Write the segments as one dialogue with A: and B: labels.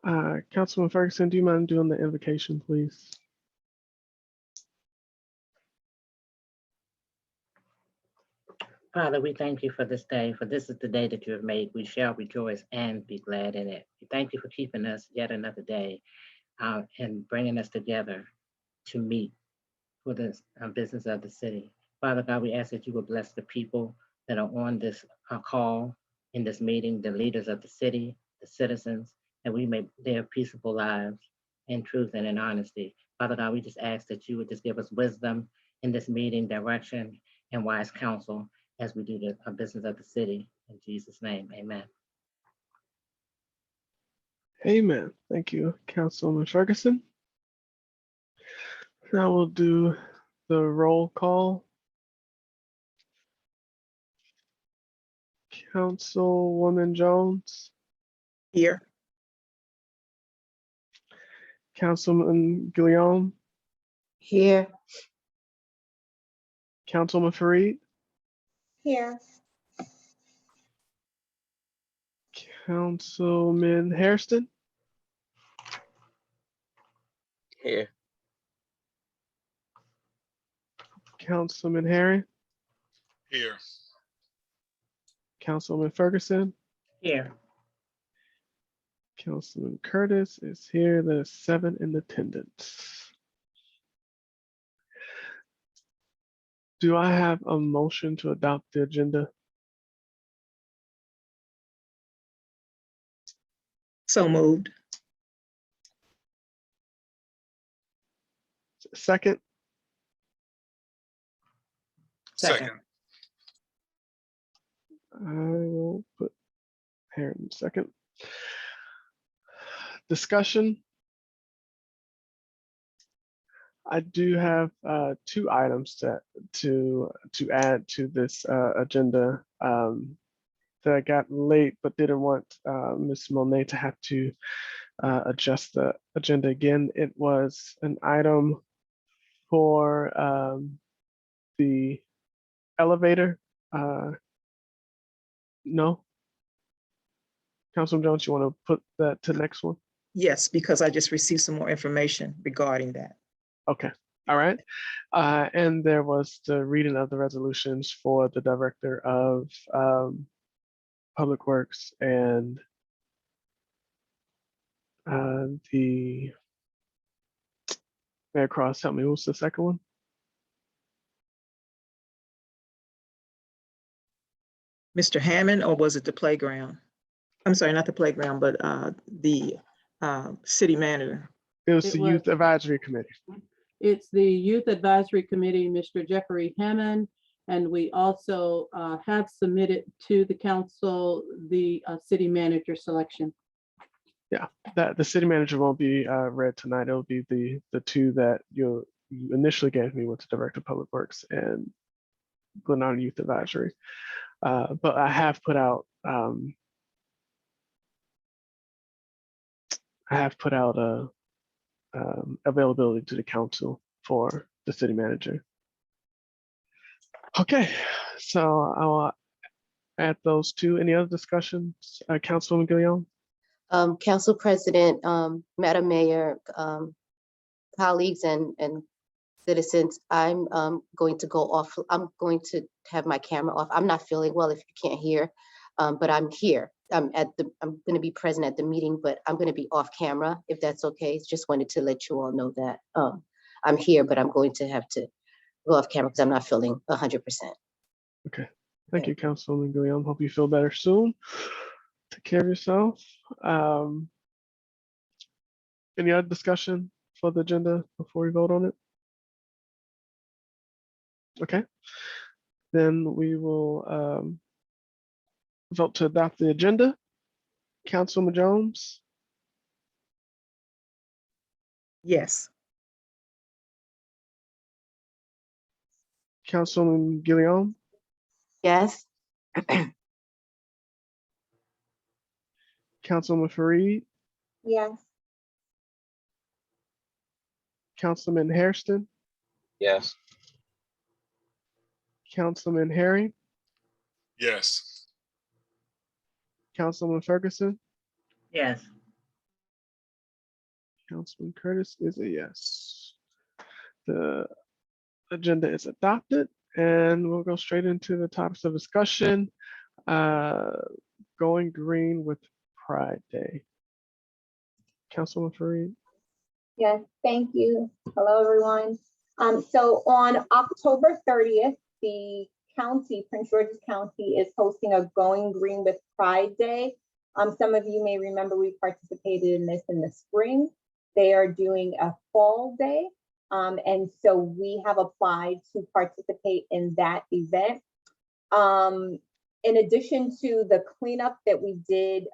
A: Councilman Ferguson, do you mind doing the invocation, please?
B: Father, we thank you for this day, for this is the day that you have made. We shall rejoice and be glad in it. We thank you for keeping us yet another day and bringing us together to meet for this business of the city. Father God, we ask that you would bless the people that are on this call, in this meeting, the leaders of the city, the citizens, that we may live peaceful lives in truth and in honesty. Father God, we just ask that you would just give us wisdom in this meeting, direction, and wise counsel as we do the business of the city. In Jesus' name, amen.
A: Amen. Thank you, Councilman Ferguson. Now we'll do the roll call. Councilwoman Jones.
C: Here.
A: Councilman Guillaume.
D: Here.
A: Councilman Fareed.
D: Here.
A: Councilman Hairston.
E: Here.
A: Councilman Herring.
F: Here.
A: Councilman Ferguson.
B: Here.
A: Councilman Curtis is here. There's 7 in attendance. Do I have a motion to adopt the agenda?
C: So moved.
A: Second.
F: Second.
A: I will put Herring second. Discussion. I do have 2 items to add to this agenda that got late, but didn't want Ms. Monet to have to adjust the agenda again. It was an item for the elevator. No? Councilman Jones, you want to put that to the next one?
C: Yes, because I just received some more information regarding that.
A: Okay, all right. And there was the reading of the resolutions for the Director of Public Works and the Mayor Cross. Help me, what was the second one?
C: Mr. Hammond, or was it the playground? I'm sorry, not the playground, but the city manager.
A: It was the Youth Advisory Committee.
G: It's the Youth Advisory Committee, Mr. Jeffrey Hammond, and we also have submitted to the council the city manager selection.
A: Yeah, that the city manager won't be read tonight. It'll be the 2 that you initially gave me with the Director of Public Works and Glennardon Youth Advisory. But I have put out availability to the council for the city manager. Okay, so I'll add those 2. Any other discussions? Councilwoman Guillaume?
D: Council President, Madam Mayor, colleagues and citizens, I'm going to go off. I'm going to have my camera off. I'm not feeling well if you can't hear, but I'm here. I'm going to be present at the meeting, but I'm going to be off camera if that's okay. Just wanted to let you all know that I'm here, but I'm going to have to go off camera because I'm not feeling 100%.
A: Okay, thank you, Councilwoman Guillaume. Hope you feel better soon. Take care of yourself. Any other discussion for the agenda before we vote on it? Okay, then we will vote to adopt the agenda. Councilwoman Jones?
C: Yes.
A: Councilwoman Guillaume?
D: Yes.
A: Councilwoman Fareed?
D: Yes.
A: Councilman Hairston?
E: Yes.
A: Councilman Herring?
F: Yes.
A: Councilman Ferguson?
B: Yes.
A: Councilman Curtis is a yes. The agenda is adopted, and we'll go straight into the topics of discussion. Going green with Pride Day. Councilwoman Fareed.
H: Yes, thank you. Hello, everyone. So on October 30th, the county, Prince George's County, is hosting a Going Green with Pride Day. Some of you may remember we participated in this in the spring. They are doing a fall day. And so we have applied to participate in that event. In addition to the cleanup that we did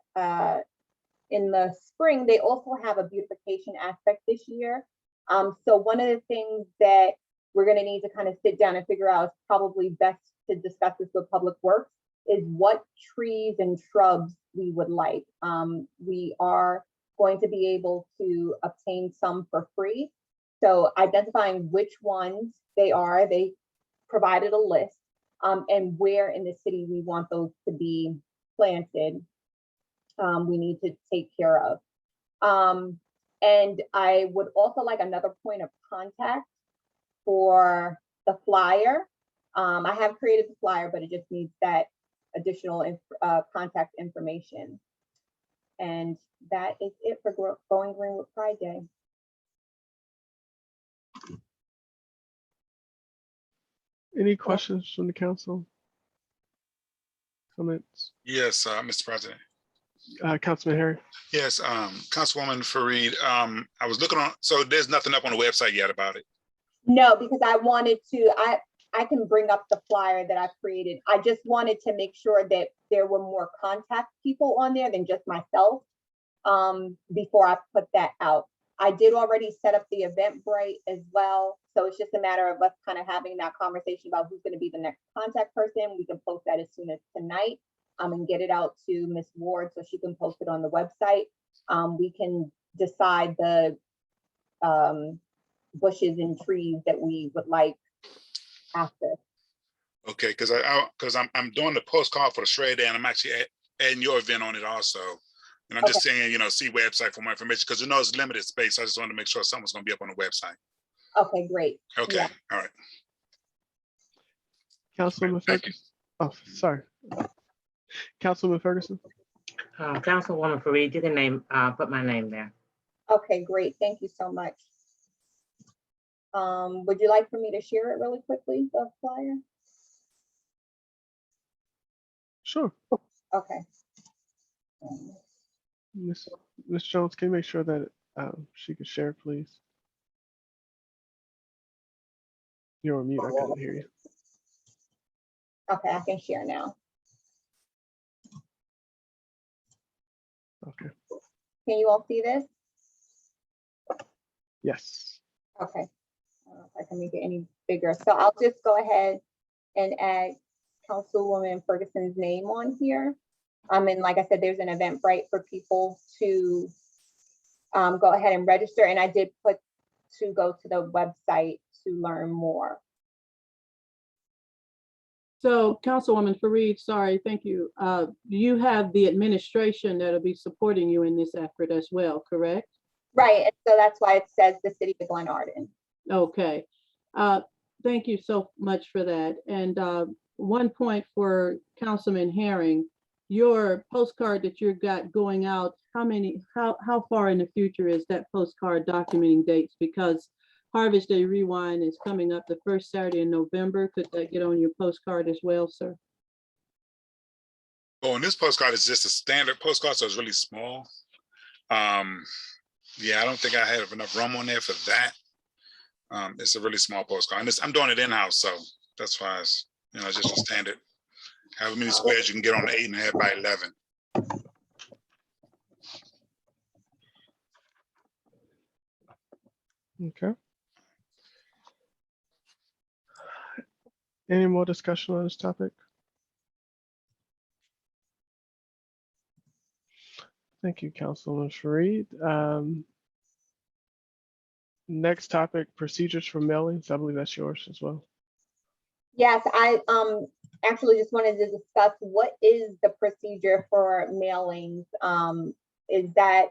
H: in the spring, they also have a beautification aspect this year. So one of the things that we're going to need to kind of sit down and figure out, is probably best to discuss this with Public Works, is what trees and shrubs we would like. We are going to be able to obtain some for free. So identifying which ones they are, they provided a list, and where in the city we want those to be planted. We need to take care of. And I would also like another point of contact for the flyer. I have created the flyer, but it just needs that additional contact information. And that is it for Going Green with Pride Day.
A: Any questions from the council? Comments?
F: Yes, Mr. President.
A: Councilman Harry.
F: Yes, Councilwoman Fareed, I was looking on, so there's nothing up on the website yet about it.
H: No, because I wanted to, I can bring up the flyer that I've created. I just wanted to make sure that there were more contact people on there than just myself before I put that out. I did already set up the Eventbrite as well. So it's just a matter of us kind of having that conversation about who's going to be the next contact person. We can post that as soon as tonight and get it out to Ms. Ward so she can post it on the website. We can decide the bushes and trees that we would like after.
F: Okay, because I'm doing the postcard for the shred day, and I'm actually adding your event on it also. And I'm just saying, see website for more information, because it's limited space. I just wanted to make sure something's going to be up on the website.
H: Okay, great.
F: Okay,
H: Yeah.
F: all right.
A: Councilwoman
F: Thank you.
A: Ferguson. Oh, sorry. Councilwoman Ferguson.
B: Councilwoman Fareed, you can put my name there.
H: Okay, great. Thank you so much. Would you like for me to share it really quickly, the flyer?
A: Sure.
H: Okay.
A: Ms. Jones, can you make sure that she could share, please? You're on mute. I couldn't hear you.
H: Okay, I can share now.
A: Okay.
H: Can you all see this?
A: Yes.
H: Okay. I don't know if I can make it any bigger. So I'll just go ahead and add Councilwoman Ferguson's name on here. And like I said, there's an Eventbrite for people to go ahead and register. And I did put to go to the website to learn more.
G: So Councilwoman Fareed, sorry, thank you. You have the administration that'll be supporting you in this effort as well, correct?
H: Right, and so that's why it says the city of Glennardon.
G: Okay, thank you so much for that. And one point for Councilman Herring, your postcard that you've got going out, how far in the future is that postcard documenting dates? Because Harvest Day Rewind is coming up the first Saturday in November. Could that get on your postcard as well, sir?
F: Oh, and this postcard is just a standard postcard, so it's really small. Yeah, I don't think I have enough room on there for that. It's a really small postcard, and I'm doing it in-house, so that's why it's just a standard. However many squares you can get on the 8.5 by 11.
A: Okay. Any more discussion on this topic? Thank you, Councilwoman Fareed. Next topic, procedures for mailings. I believe that's yours as well.
H: Yes, I actually just wanted to discuss what is the procedure for mailings. Is that,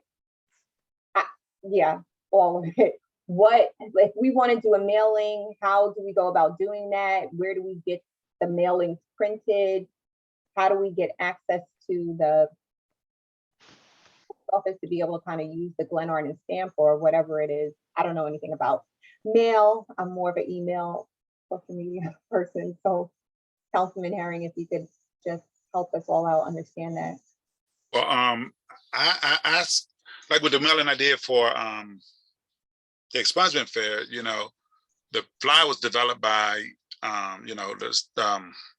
H: yeah, all of it. What, if we want to do a mailing, how do we go about doing that? Where do we get the mailings printed? How do we get access to the office to be able to kind of use the Glennardon stamp or whatever it is? I don't know anything about mail. I'm more of an email social media person. So Councilman Herring, if you could just help us all out understand that.
F: Well, I like with the mailing I did for the expungement fair, you know, the flyer was developed by you know, the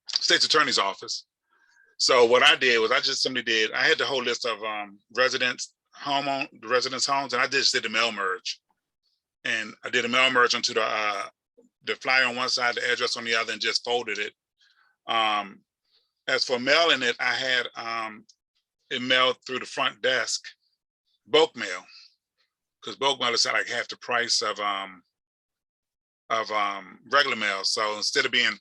F: state's attorney's office. So what I did was I just simply did, I had the whole list of residents homes, and I just did the mail merge. And I did a mail merge onto the flyer on one side, the address on the other, and just folded it. As for mailing it, I had it mailed through the front desk, bulk mail, because bulk mail is like half the price of regular mail. So instead of being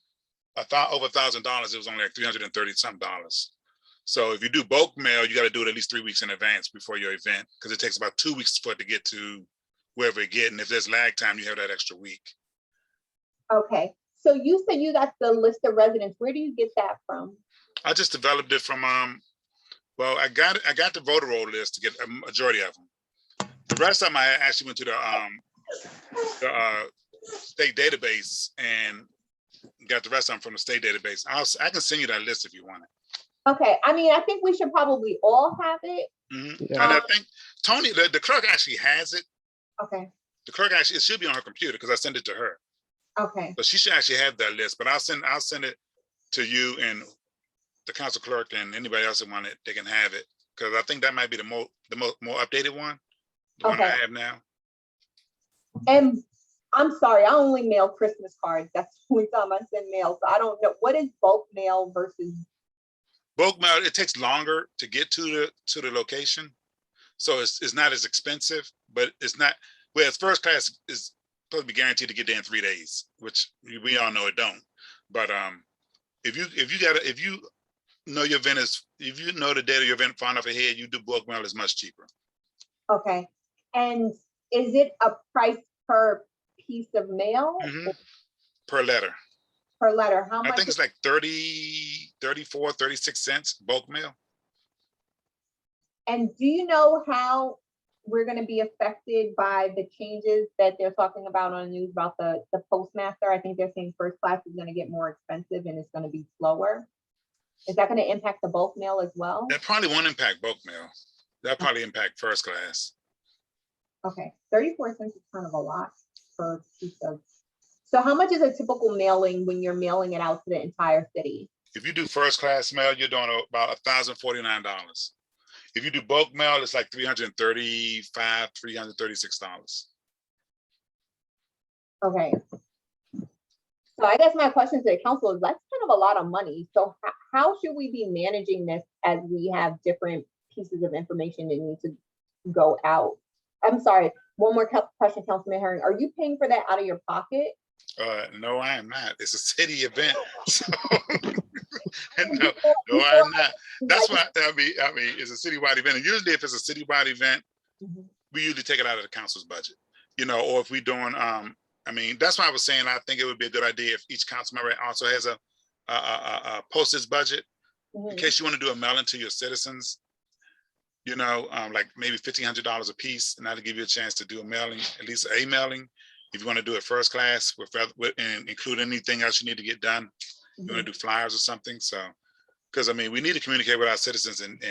F: over $1,000, it was only like $330 something. So if you do bulk mail, you got to do it at least 3 weeks in advance before your event, because it takes about 2 weeks for it to get to wherever it get. And if there's lag time, you have that extra week.
H: Okay, so you said you got the list of residents. Where do you get that from?
F: I just developed it from well, I got the voter roll list to get a majority of them. The rest of them I actually went to the state database and got the rest of them from the state database. I can send you that list if you want it.
H: Okay, I mean, I think we should probably all have it.
F: Mm-hmm.
A: Yeah.
F: And I think Tony, the clerk actually has it.
H: Okay,
F: The clerk actually, it should be on her computer because I sent it to her.
H: okay,
F: So she should actually have that list, but I'll send it to you and the council clerk and anybody else that want it, they can have it. Because I think that might be the more updated one, the one I
H: Okay.
F: have now.
H: and I'm sorry, I only mail Christmas cards. That's the only time I send mail, so I don't know. What is bulk mail versus?
F: Bulk mail, it takes longer to get to the location. So it's not as expensive, but it's not, whereas first class is supposed to be guaranteed to get there in 3 days, which we all know it don't. But if you know your event is, if you know the date of your event far enough ahead, you do bulk mail is much cheaper.
H: Okay, and is it a price per piece of mail?
F: Mhm. Per letter.
H: Per letter? How
F: I
H: much?
F: think it's like 30, 34, 36 cents bulk mail.
H: And do you know how we're going to be affected by the changes that they're talking about on the news about the postmaster? I think they're saying first class is going to get more expensive and it's going to be slower. Is that going to impact the bulk mail as well?
F: That probably won't impact bulk mail. That'll probably impact first class.
H: Okay, 34 cents is kind of a lot per piece of. So how much is a typical mailing when you're mailing it out to the entire city?
F: If you do first class mail, you're doing about $1,049. If you do bulk mail, it's like $335, $336.
H: Okay. So I guess my question to the council is that's kind of a lot of money. So how should we be managing this as we have different pieces of information that need to go out? I'm sorry, one more question, Councilman Herring. Are you paying for that out of your pocket?
F: No, I am not. It's a city event. So no, I am not. That's why I mean, it's a citywide event. And usually if it's a citywide event, we usually take it out of the council's budget, you know, or if we're doing, I mean, that's why I was saying, I think it would be a good idea if each council member also has a postage budget in case you want to do a mailing to your citizens, you know, like maybe $1,500 a piece, and that'll give you a chance to do a mailing, at least a mailing. If you want to do it first class and include anything else you need to get done, you want to do flyers or something. So, because I mean, we need to communicate with our citizens, and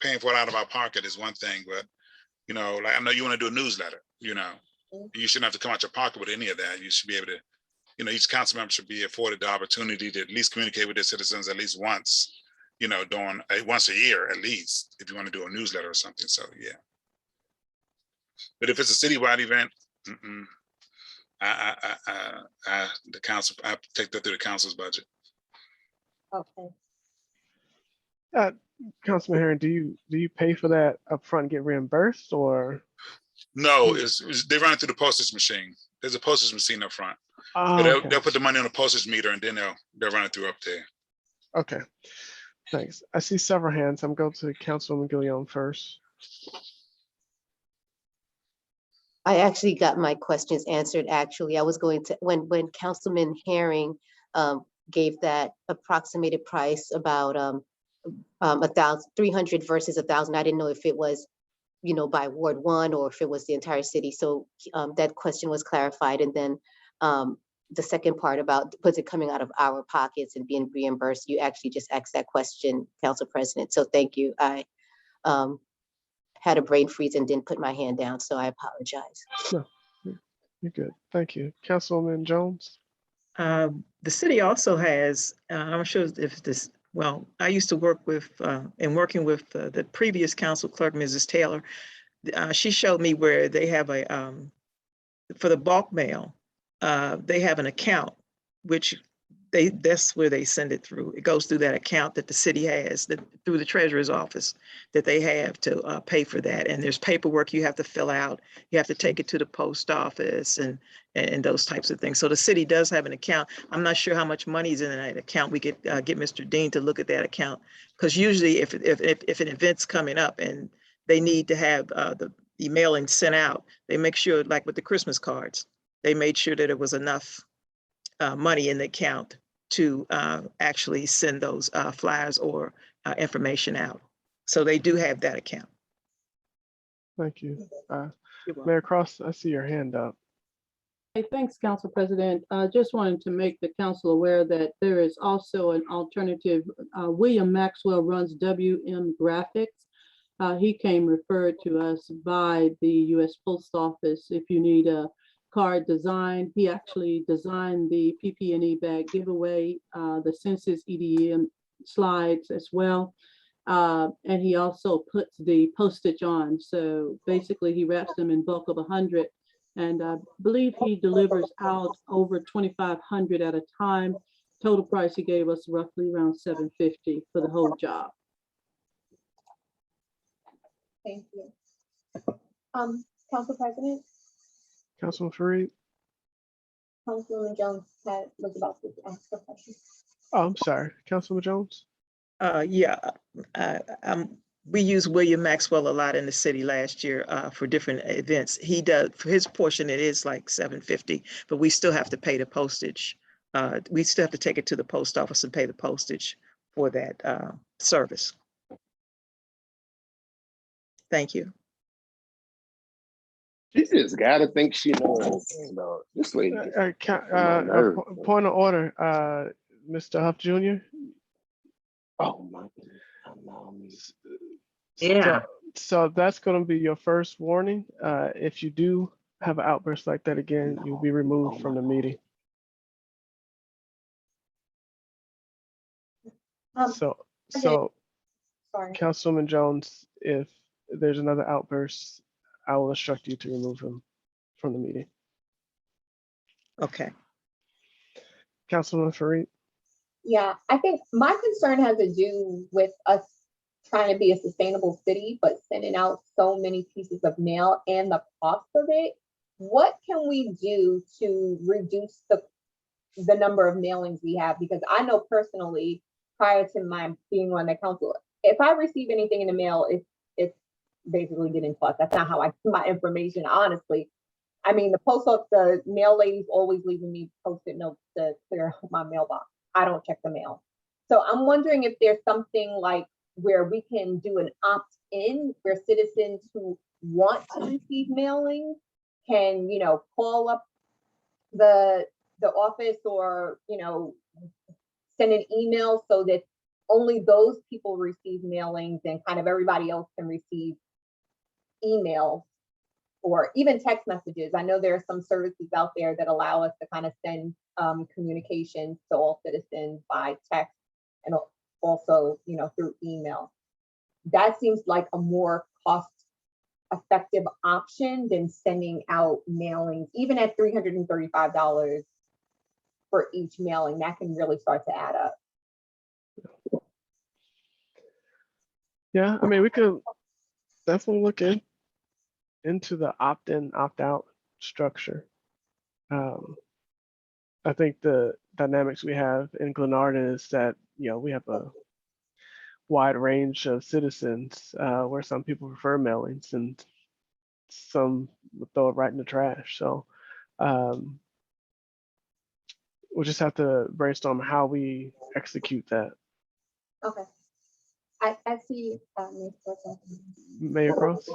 F: paying for it out of our pocket is one thing, but you know, like I know you want to do a newsletter, you know, you shouldn't have to come out your pocket with any of that. You should be able to, you know, each council member should be afforded the opportunity to at least communicate with their citizens at least once, you know, once a year at least, if you want to do a newsletter or something. So yeah. But if it's a citywide event, the council, I take that through the council's budget.
H: Okay.
A: Councilman Herring, do you pay for that upfront and get reimbursed, or?
F: No, they run it through the postage machine. There's a postage machine up front.
A: Oh,
F: So
A: okay.
F: they'll put the money on the postage meter and then they'll run it through up there.
A: Okay, thanks. I see several hands. I'm going to Councilwoman Guillaume first.
D: I actually got my questions answered, actually. I was going to, when Councilman Herring gave that approximated price about 300 versus 1,000, I didn't know if it was, you know, by Ward 1 or if it was the entire city. So that question was clarified. And then the second part about was it coming out of our pockets and being reimbursed, you actually just asked that question, Council President. So thank you. I had a brain freeze and didn't put my hand down, so I apologize.
A: No, you're good. Thank you. Councilwoman Jones?
C: The city also has, I'm sure if this, well, I used to work with, and working with the previous council clerk, Mrs. Taylor. She showed me where they have a, for the bulk mail, they have an account, which that's where they send it through. It goes through that account that the city has, that through the treasurer's office, that they have to pay for that. And there's paperwork you have to fill out. You have to take it to the post office and those types of things. So the city does have an account. I'm not sure how much money is in that account. We could get Mr. Dean to look at that account, because usually if an event's coming up and they need to have the mailing sent out, they make sure, like with the Christmas cards, they made sure that it was enough money in the account to actually send those flyers or information out. So they do have that account.
A: Thank you.
C: You're welcome.
A: Mayor Cross, I see your hand up.
G: Hey, thanks, Council President. Just wanted to make the council aware that there is also an alternative. William Maxwell runs WM Graphics. He came referred to us by the U.S. Post Office. If you need a card design, he actually designed the PP&E bag giveaway, the census EDM slides as well. And he also puts the postage on. So basically he wraps them in bulk of 100. And I believe he delivers out over 2,500 at a time. Total price he gave us roughly around $750 for the whole job.
H: Thank you. Council President,
A: Councilman Fareed?
H: Councilwoman Jones was about to ask a question.
A: Oh, I'm sorry. Councilman Jones?
C: We use William Maxwell a lot in the city last year for different events. He does, for his portion, it is like $750, but we still have to pay the postage. We still have to take it to the post office and pay the postage for that service. Thank you.
I: She just gotta think she knows. You know, this lady.
A: Point of order, Mr. Huff Jr.
I: Oh my.
B: Yeah.
A: So that's going to be your first warning. If you do have an outburst like that again, you'll be removed from the meeting. So
H: Sorry.
A: Councilwoman Jones, if there's another outburst, I will instruct you to remove him from the meeting.
C: Okay.
A: Councilwoman Fareed?
H: Yeah, I think my concern has to do with us trying to be a sustainable city, but sending out so many pieces of mail and the cost of it. What can we do to reduce the number of mailings we have? Because I know personally, prior to my being on the council, if I receive anything in the mail, it's basically getting tossed. That's not how I get my information, honestly. I mean, the mail lady's always leaving me Post-it notes to clear out my mailbox. I don't check the mail. So I'm wondering if there's something like where we can do an opt-in where citizens who want to receive mailing can, call up the office or, send an email so that only those people receive mailings and kind of everybody else can receive emails or even text messages. I know there are some services out there that allow us to kind of send communications to all citizens by text and also, through email. That seems like a more cost-effective option than sending out mailings, even at $335 for each mailing. That can really start to add up.
A: Yeah, I mean, we could definitely look into the opt-in, opt-out structure. I think the dynamics we have in Glennardon is that, we have a wide range of citizens where some people prefer mailings and some would throw it right in the trash. So we'll just have to brainstorm how we execute that.
H: Okay. I see, Ms. Porter.
A: Mayor Cross?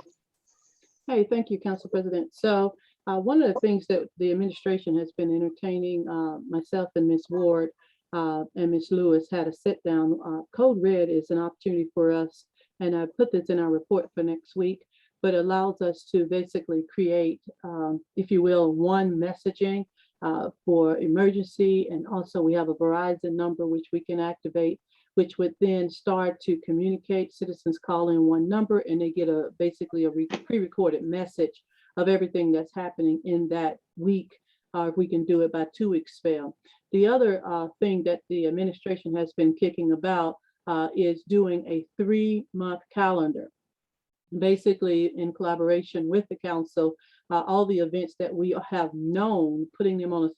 G: Hey, thank you, Council President. So one of the things that the administration has been entertaining, myself and Ms. Ward and Ms. Lewis had a sit down. Code Red is an opportunity for us, and I put this in our report for next week, but allows us to basically create, if you will, one messaging for emergency. And also we have a Verizon number which we can activate, which would then start to communicate. Citizens call in one number and they get basically a pre-recorded message of everything that's happening in that week. If we can do it by 2 weeks spell. The other thing that the administration has been kicking about is doing a 3-month calendar. Basically in collaboration with the council, all the events that we have known, putting them on a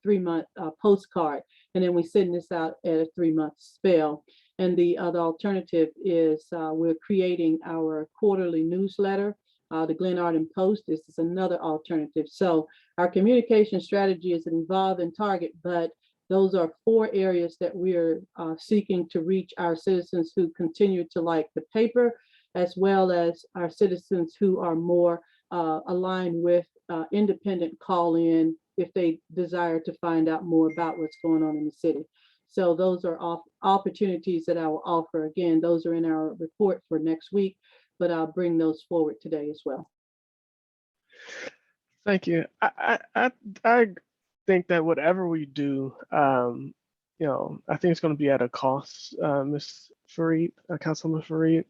G: three-month postcard, and then we send this out at a 3-month spell. And the other alternative is we're creating our quarterly newsletter, the Glennardon Post. This is another alternative. So our communication strategy is an evolve and target, but those are 4 areas that we're seeking to reach our citizens who continue to like the paper, as well as our citizens who are more aligned with independent call-in if they desire to find out more about what's going on in the city. So those are opportunities that I will offer. Again, those are in our report for next week, but I'll bring those forward today as well.
A: Thank you. I think that whatever we do, you know, I think it's going to be at a cost, Ms. Fareed, Councilman Fareed,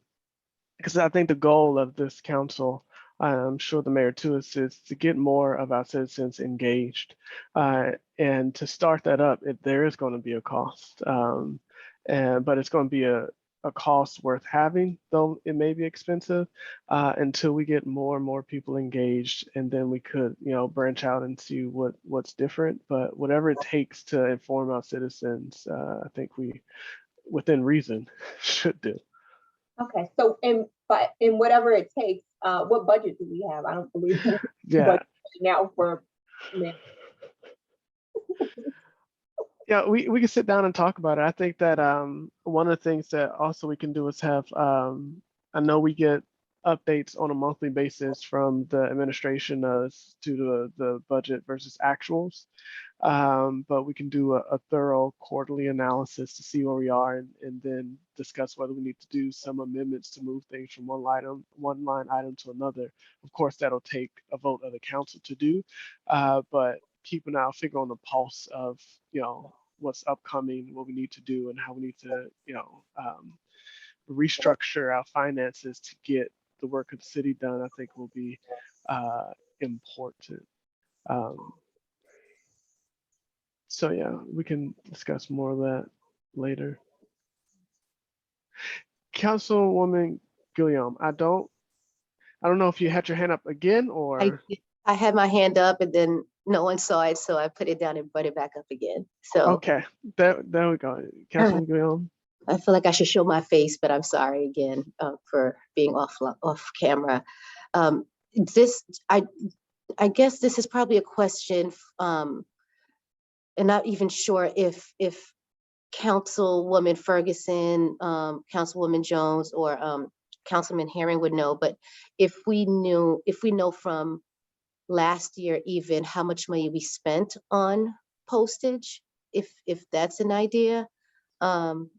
A: because I think the goal of this council, I'm sure the mayor too, is to get more of our citizens engaged. And to start that up, there is going to be a cost, but it's going to be a cost worth having, though it may be expensive, until we get more and more people engaged, and then we could, you know, branch out and see what's different. But whatever it takes to inform our citizens, I think we, within reason, should do.
H: Okay, so in whatever it takes, what budget do we have? I don't believe in
A: Yeah.
H: budget now for.
A: Yeah, we can sit down and talk about it. I think that one of the things that also we can do is have, I know we get updates on a monthly basis from the administration as to the budget versus actuals, but we can do a thorough quarterly analysis to see where we are, and then discuss whether we need to do some amendments to move things from one line item to another. Of course, that'll take a vote of the council to do, but keeping our finger on the pulse of, you know, what's upcoming, what we need to do, and how we need to, you know, restructure our finances to get the work of the city done, I think will be important. So yeah, we can discuss more of that later. Councilwoman Guillaume, I don't know if you had your hand up again or.
D: I had my hand up and then no one saw it, so I put it down and brought it back up again. So
A: Okay, there we go. Councilwoman Guillaume.
D: I feel like I should show my face, but I'm sorry again for being off camera. I guess this is probably a question, and not even sure if Councilwoman Ferguson, Councilwoman Jones, or Councilman Herring would know, but if we know from last year even how much money we spent on postage, if that's an idea. I'm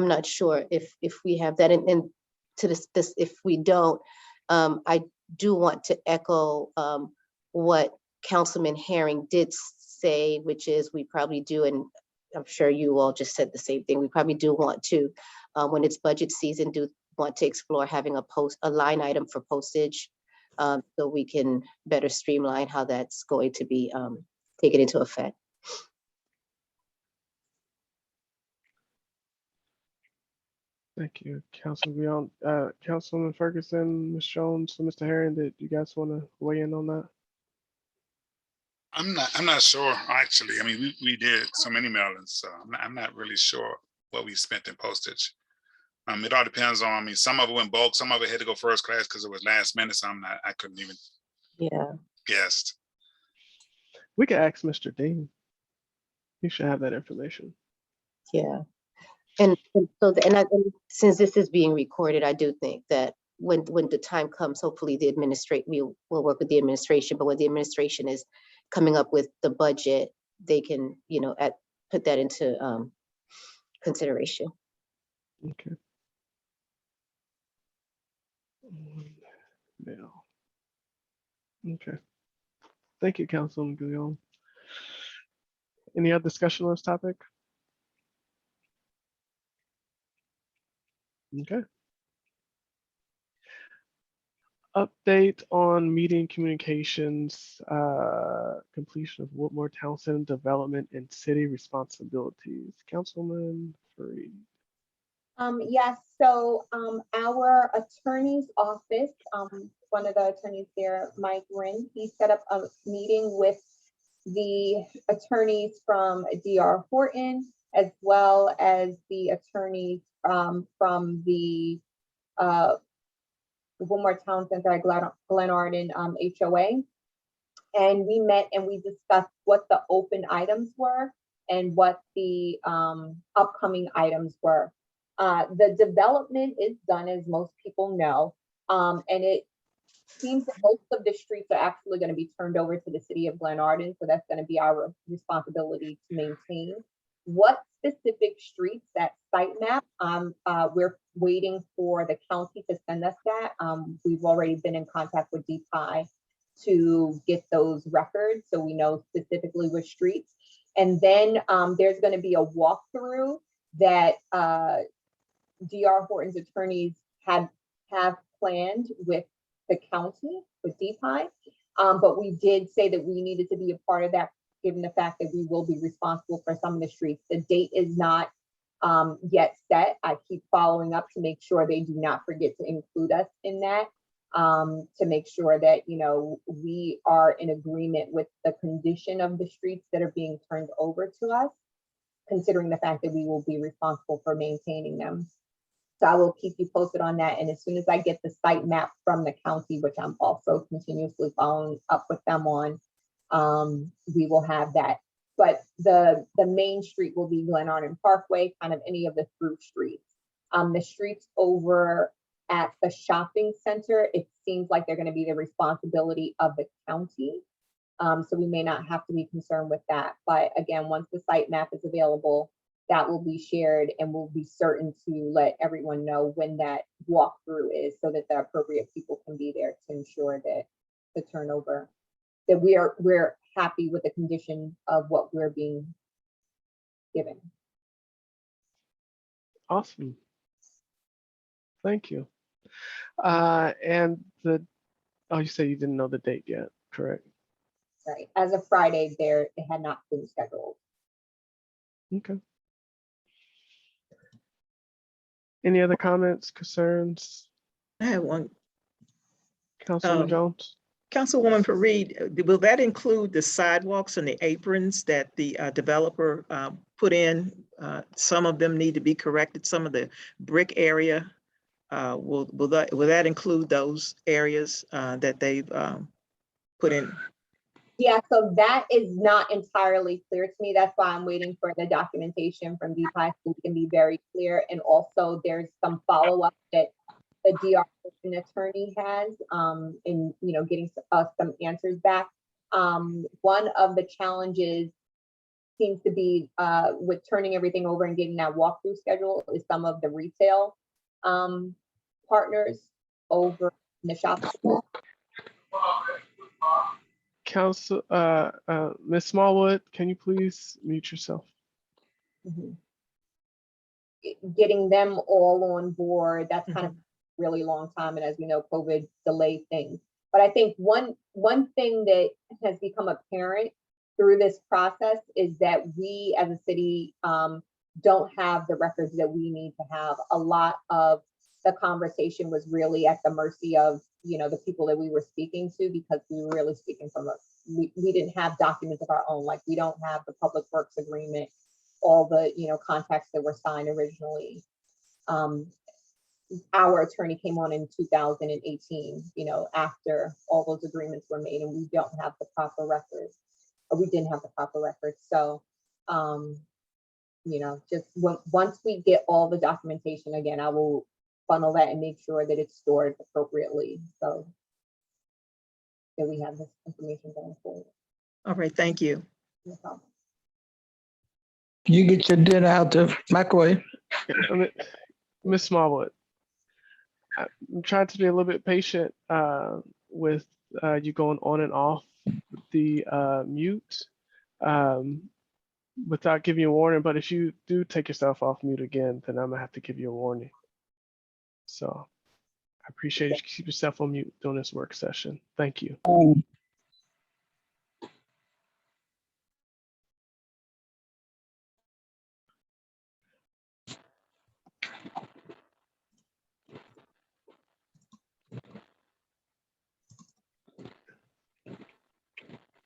D: not sure if we have that, and to this if we don't, I do want to echo what Councilman Herring did say, which is we probably do, and I'm sure you all just said the same thing, we probably do want to, when it's budget season, want to explore having a line item for postage, so we can better streamline how that's going to be taken into effect.
A: Thank you, Councilman Guillaume. Councilman Ferguson, Ms. Jones, and Mr. Herring, did you guys want to weigh in on that?
F: I'm not sure, actually. I mean, we did so many mailings, so I'm not really sure what we spent in postage. It all depends on, I mean, some of it went bulk, some of it had to go first class because it was last minute, so I couldn't even
D: Yeah.
F: guess.
A: We could ask Mr. Dean. He should have that information.
D: Yeah. And since this is being recorded, I do think that when the time comes, hopefully we will work with the administration, but when the administration is coming up with the budget, they can, put that into consideration.
A: Okay. Now. Okay. Thank you, Councilman Guillaume. Any other discussion on this topic? Okay. Update on meeting communications, completion of Whitmore Town Center development and city responsibilities. Councilman Fareed.
H: Yes, so our attorney's office, one of the attorneys there, Mike Wren, he set up a meeting with the attorneys from D.R. Horton, as well as the attorneys from the Whitmore Town Center at Glennardon HOA. And we met and we discussed what the open items were and what the upcoming items were. The development is done, as most people know, and it seems that most of the streets are actually going to be turned over to the city of Glennardon, so that's going to be our responsibility to maintain. What specific streets, that site map, we're waiting for the county to send us that. We've already been in contact with DPI to get those records, so we know specifically which streets. And then there's going to be a walkthrough that D.R. Horton's attorneys have planned with the county, with DPI, but we did say that we needed to be a part of that, given the fact that we will be responsible for some of the streets. The date is not yet set. I keep following up to make sure they do not forget to include us in that, to make sure that, we are in agreement with the condition of the streets that are being turned over to us, considering the fact that we will be responsible for maintaining them. So I will keep you posted on that. And as soon as I get the site map from the county, which I'm also continuously following up with them on, we will have that. But the main street will be Glennardon Parkway, kind of any of the through streets. The streets over at the shopping center, it seems like they're going to be the responsibility of the county. So we may not have to be concerned with that. But again, once the site map is available, that will be shared, and we'll be certain to let everyone know when that walkthrough is, so that the appropriate people can be there to ensure that the turnover, that we're happy with the condition of what we're being given.
A: Awesome. Thank you. And you say you didn't know the date yet, correct?
H: Right. As of Friday, it had not been scheduled.
A: Okay. Any other comments, concerns?
C: I have one.
A: Councilwoman Jones?
C: Councilwoman Fareed, will that include the sidewalks and the aprons that the developer put in? Some of them need to be corrected. Some of the brick area, will that include those areas that they've put in?
H: Yeah, so that is not entirely clear to me. That's why I'm waiting for the documentation from DPI so we can be very clear. And also there's some follow-up that the DR attorney has in getting us some answers back. One of the challenges seems to be with turning everything over and getting that walkthrough schedule is some of the retail partners over in the shop.
A: Council, Ms. Smallwood, can you please mute yourself?
H: Getting them all on board, that's kind of really long time, and as we know, COVID delayed things. But I think one thing that has become apparent through this process is that we as a city don't have the records that we need to have. A lot of the conversation was really at the mercy of the people that we were speaking to, because we were really speaking from we didn't have documents of our own. Like, we don't have the public works agreement, all the contacts that were signed originally. our attorney came on in 2018, you know, after all those agreements were made, and we don't have the proper records, or we didn't have the proper records. So, you know, just once we get all the documentation again, I will funnel that and make sure that it's stored appropriately, so that we have this information going forward.
C: All right, thank you.
H: No problem.
J: You get your dinner out the microwave.
A: Ms. Smallwood, I'm trying to be a little bit patient with you going on and off the mute without giving you a warning. But if you do take yourself off mute again, then I'm gonna have to give you a warning. So I appreciate you keep yourself on mute during this work session. Thank you.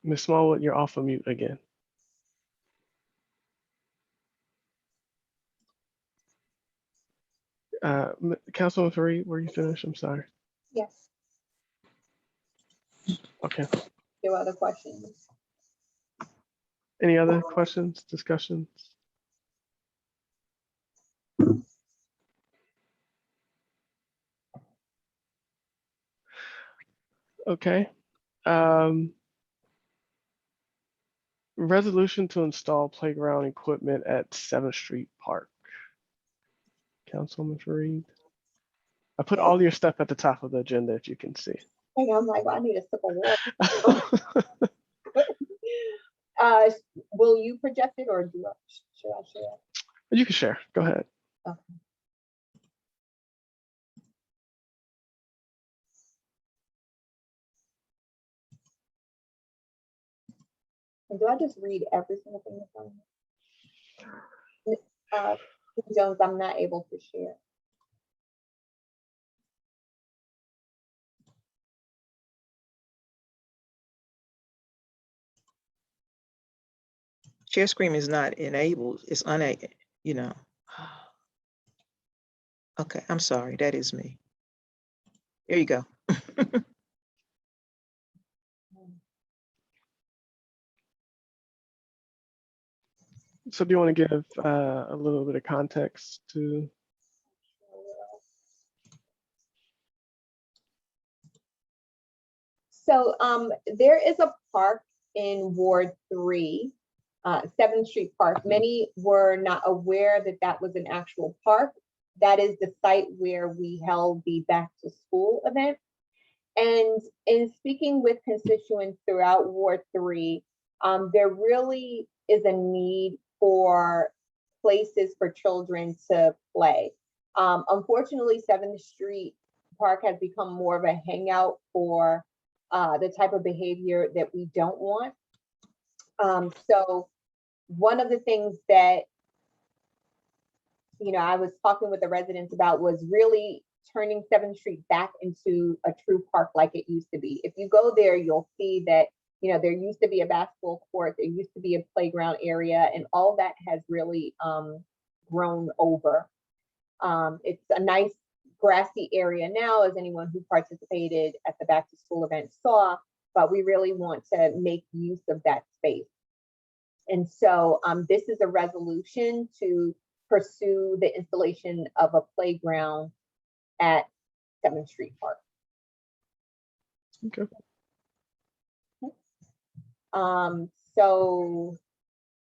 A: Ms. Smallwood, you're off of mute again. Councilman Fareed, were you finished? I'm sorry.
H: Yes.
A: Okay.
H: There were other questions.
A: Any other questions, discussions? Okay. Resolution to install playground equipment at 7th Street Park. Councilman Fareed. I put all your stuff at the top of the agenda, if you can see.
H: And I'm like, well, I need a sip of water. Will you project it, or should I share?
A: You can share. Go ahead.
H: Okay. And do I just read every single thing that's on here? Jones, I'm not able to share.
C: Share screen is not enabled, it's unable, you know. Okay, I'm sorry, that is me. There you go.
A: So do you want to give a little bit of context to?
H: So there is a park in Ward 3, 7th Street Park. Many were not aware that that was an actual park. That is the site where we held the back to school event. And in speaking with constituents throughout Ward 3, there really is a need for places for children to play. Unfortunately, 7th Street Park has become more of a hangout for the type of behavior that we don't want. So one of the things that, you know, I was talking with the residents about was really turning 7th Street back into a true park like it used to be. If you go there, you'll see that, you know, there used to be a basketball court, there used to be a playground area, and all that has really grown over. It's a nice grassy area now, as anyone who participated at the back to school event saw, but we really want to make use of that space. And so this is a resolution to pursue the installation of a playground at 7th Street Park.
A: Okay.
H: So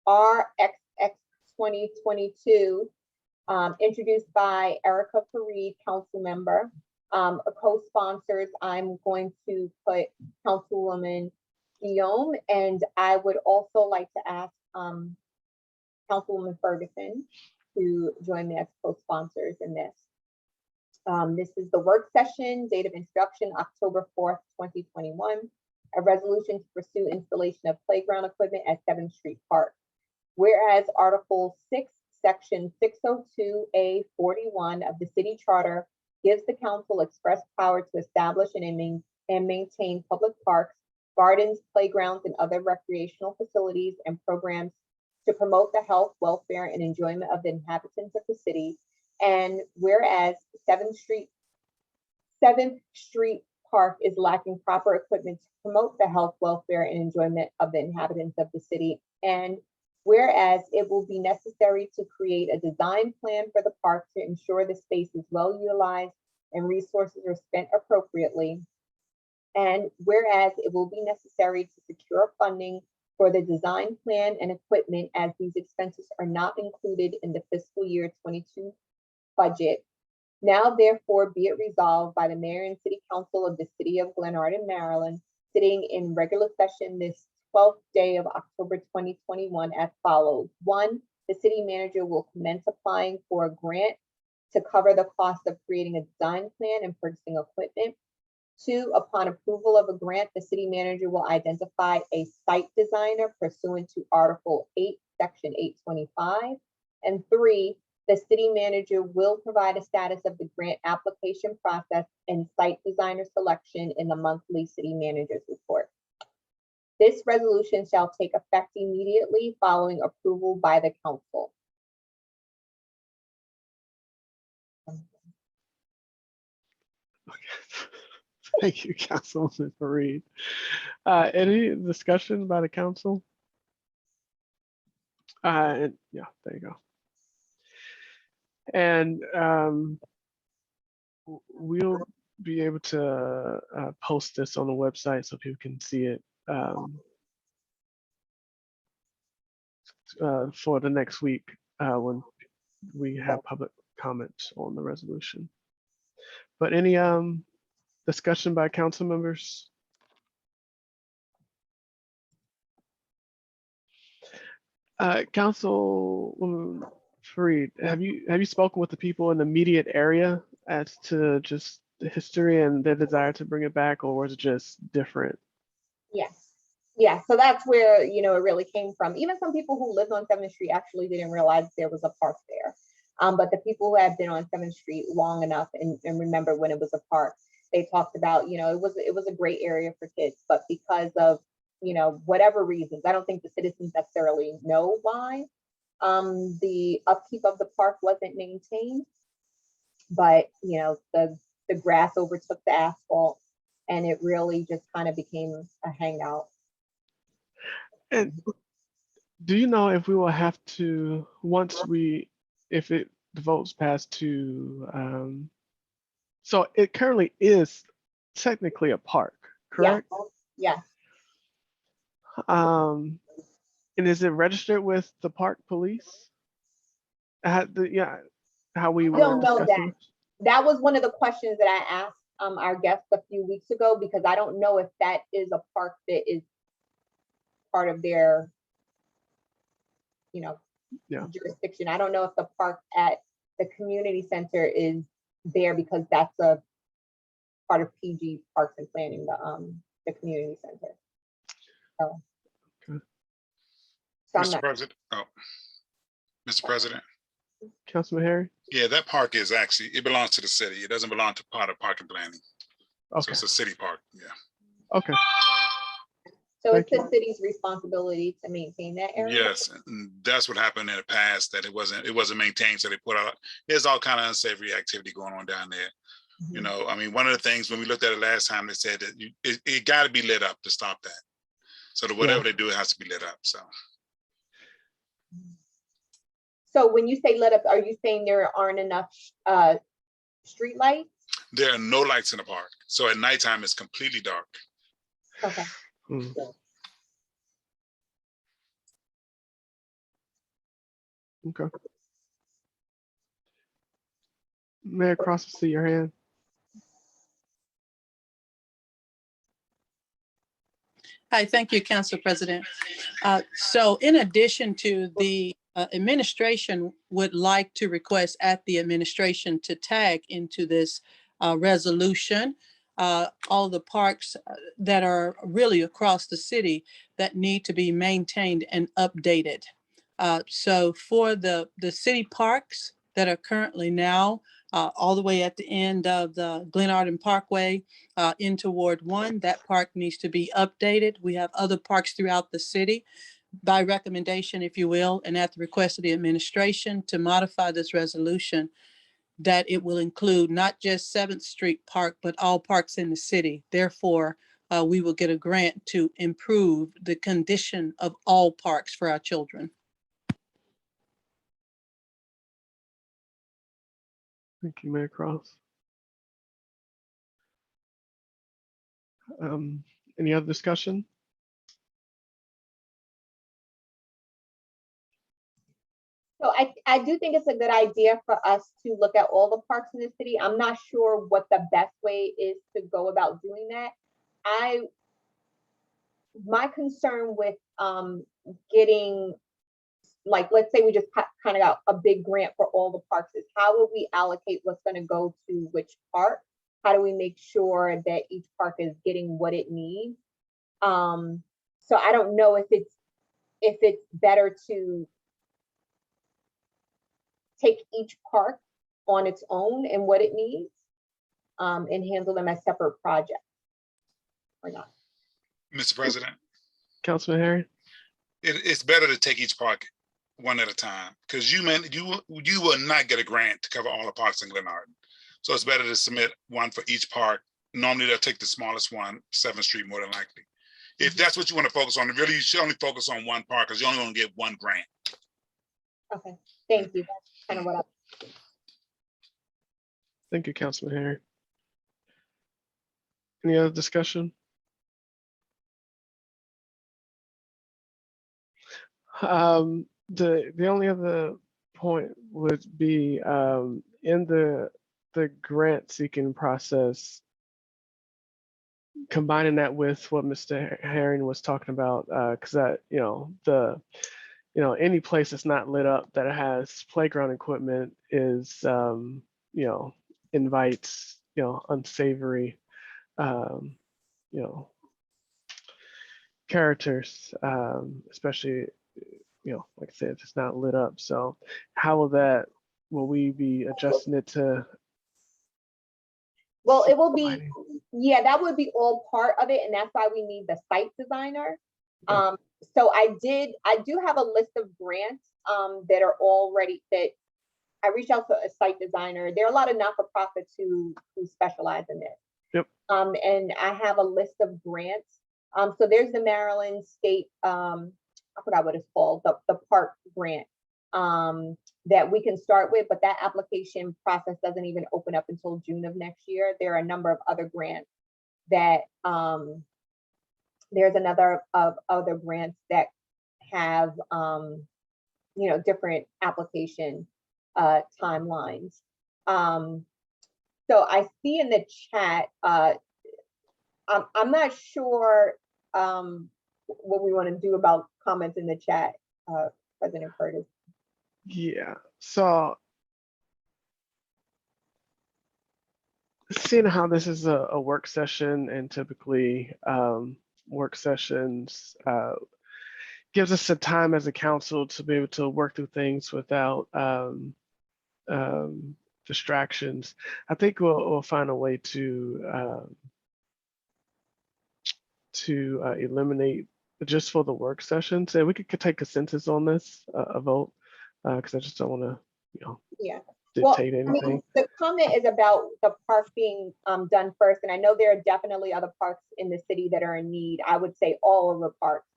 H: RXX 2022, introduced by Erica Fareed, council member, co-sponsors, I'm going to put Councilwoman Guillaume, and I would also like to ask Councilwoman Ferguson to join me as co-sponsors in this. This is the work session, date of introduction, October 4th, 2021. A resolution to pursue installation of playground equipment at 7th Street Park. Whereas Article 6, Section 602A41 of the City Charter gives the council express power to establish and maintain public parks, gardens, playgrounds, and other recreational facilities and programs to promote the health, welfare, and enjoyment of the inhabitants of the city. And whereas 7th Street Park is lacking proper equipment to promote the health, welfare, and enjoyment of the inhabitants of the city. And whereas it will be necessary to create a design plan for the park to ensure the space is well utilized and resources are spent appropriately. And whereas it will be necessary to secure funding for the design plan and equipment, as these expenses are not included in the fiscal year 22 budget. Now, therefore, be it resolved by the Mayor and City Council of the City of Glennardon, Maryland, sitting in regular session this 12th day of October 2021 as follows. 1, the city manager will commence applying for a grant to cover the cost of creating a design plan and purchasing equipment. 2, upon approval of a grant, the city manager will identify a site designer pursuant to Article 8, Section 825. And 3, the city manager will provide a status of the grant application process and site designer selection in the monthly city manager's report. This resolution shall take effect immediately following approval by the council.
A: Thank you, Councilwoman Fareed. Any discussion by the council? And yeah, there you go. And we'll be able to post this on the website so people can see it for the next week when we have public comments on the resolution. But any discussion by council members? Councilwoman Fareed, have you spoken with the people in the immediate area as to just the history and their desire to bring it back, or was it just different?
H: Yes. Yeah, so that's where, it really came from. Even some people who lived on 7th Street actually didn't realize there was a park there. But the people who have been on 7th Street long enough and remember when it was a park, they talked about, it was a great area for kids, but because of, whatever reasons, I don't think the citizens necessarily know why, the upkeep of the park wasn't maintained. But, the grass overtook the asphalt and it really just kind of became a hangout.
A: And do you know if we will have to, if the votes pass to, so it currently is technically a park, correct?
H: Yeah.
A: And is it registered with the park police? How we
H: I
A: were
H: don't know
A: discussing
H: that. That was one of the questions that I asked our guests a few weeks ago, because I don't know if that is a park that is part of their, jurisdiction. I don't know if the park at the community center is there because that's a part of PG Parks and Planning, the community center. So,
A: Okay.
F: Mr. President. Oh, Mr. President.
A: Councilman Harry?
F: Yeah, that park is actually, it belongs to the city. It doesn't belong to part of park and planning.
A: Okay.
F: So it's a city park, yeah.
A: Okay.
H: So
A: Thank
H: it's the city's responsibility to maintain that area?
F: Yes, and that's what happened in the past, that it wasn't maintained, so they put out, there's all kind of unsavory activity going on down there.
H: Mhm.
F: I mean, one of the things when we looked at it last time, they said that it got to be lit up to stop that. So that whatever they do, it has to be lit up, so.
H: So when you say lit up, are you saying there aren't enough street lights?
F: There are no lights in the park. So at nighttime, it's completely dark.
H: Okay.
A: Mm. Okay. Mayor Cross, I see your hand.
K: Hi, thank you, Council President. So in addition to the administration would like to request at the administration to tag into this resolution all the parks that are really across the city that need to be maintained and updated. So for the city parks that are currently now all the way at the end of the Glennardon Parkway into Ward 1, that park needs to be updated. We have other parks throughout the city. By recommendation, if you will, and at the request of the administration to modify this resolution, that it will include not just 7th Street Park, but all parks in the city. Therefore, we will get a grant to improve the condition of all parks for our children.
A: Thank you, Mayor Cross. Any other discussion?
H: So I do think it's a good idea for us to look at all the parks in the city. I'm not sure what the best way is to go about doing that. My concern with getting, like, let's say we just kind of got a big grant for all the parks, is how will we allocate what's going to go to which park? How do we make sure that each park is getting what it needs? So I don't know if it's better to take each park on its own and what it needs, and handle them as separate projects or not.
F: Mr. President,
A: Councilman Harry?
F: it's better to take each park one at a time, because you will not get a grant to cover all the parks in Glennardon. So it's better to submit one for each park. Normally they'll take the smallest one, 7th Street, more than likely. If that's what you want to focus on, really you should only focus on one park, because you're only going to get one grant.
H: Okay, thank you. That's kind of what I.
A: Thank you, Councilman Harry. Any other discussion? The only other point would be in the grant seeking process, combining that with what Mr. Herring was talking about, because that any place that's not lit up that has playground equipment is invites unsavory characters, especially like I said, if it's not lit up. So how will we be adjusting it to?
H: Well, it will be, yeah, that would be all part of it, and that's why we need the site designer. So I do have a list of grants that are already, that I reached out to a site designer. There are a lot of not-for-profits who specialize in this.
A: Yep.
H: And I have a list of grants. So there's the Maryland State, I forgot what it's called, the park grant that we can start with, but that application process doesn't even open up until June of next year. There are a number of other grants that there's another of other grants that have different application timelines. So I see in the chat, I'm not sure what we want to do about comments in the chat, President Curtis.
A: Yeah, so seeing how this is a work session, and typically work sessions gives us the time as a council to be able to work through things without distractions. I think we'll find a way to eliminate just for the work sessions, and we could take consensus on this, a vote, because I just don't want to,
H: yeah,
A: dictate anything.
H: I mean, the comment is about the park being done first, and I know there are definitely other parks in the city that are in need. I would say all of the parks.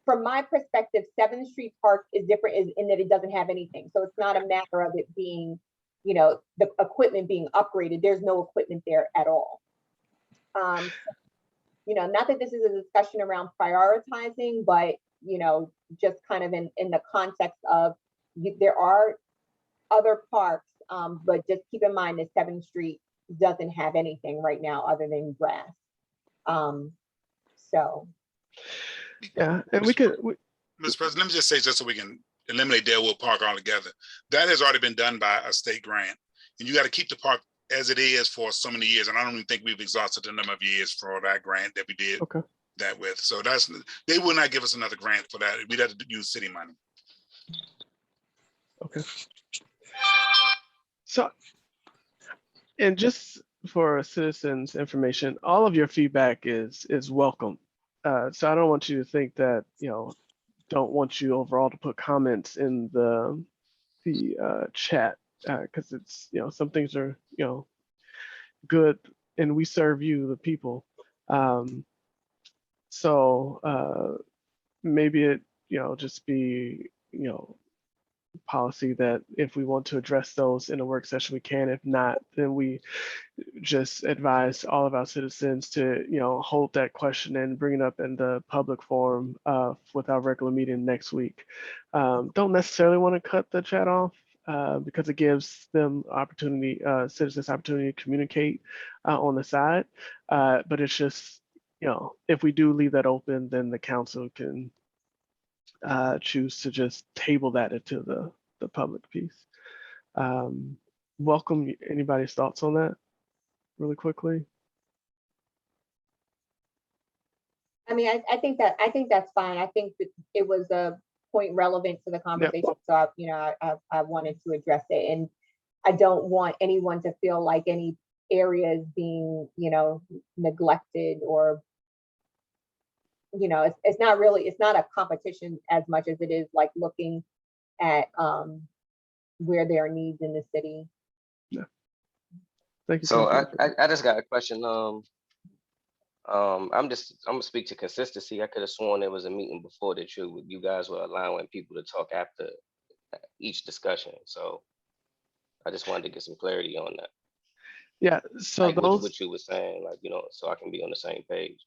H: From my perspective, 7th Street Park is different in that it doesn't have anything. So it's not a matter of it being, the equipment being upgraded. There's no equipment there at all. Not that this is a discussion around prioritizing, but, just kind of in the context of there are other parks, but just keep in mind that 7th Street doesn't have anything right now other than grass. So.
A: Yeah, and we could.
F: Mr. President, let me just say, just so we can eliminate Dalewood Park altogether, that has already been done by a state grant, and you got to keep the park as it is for so many years. And I don't even think we've exhausted the number of years for that grant that we did that with. So they will not give us another grant for that. We'd have to use city money.
A: Okay. So, and just for citizens' information, all of your feedback is welcome. So I don't want you to think that, don't want you overall to put comments in the chat, because it's, some things are, good, and we serve you, the people. So maybe it, just be, policy that if we want to address those in a work session, we can. If not, then we just advise all of our citizens to, hold that question and bring it up in the public forum with our regular meeting next week. Don't necessarily want to cut the chat off because it gives them opportunity, citizens opportunity to communicate on the side. But it's just, if we do leave that open, then the council can choose to just table that into the public piece. Welcome anybody's thoughts on that really quickly.
H: I mean, I think that's fine. I think that it was a point relevant to the conversation. So I wanted to address it, and I don't want anyone to feel like any area is being, neglected, or, it's not a competition as much as it is like looking at where there are needs in the city.
A: Yeah. Thank you.
E: So I just got a question. I'm gonna speak to consistency. I could have sworn there was a meeting before that you guys were allowing people to talk after each discussion. So I just wanted to get some clarity on that.
A: Yeah. So
E: like
A: those,
E: what you were saying, like, so I can be on the same page.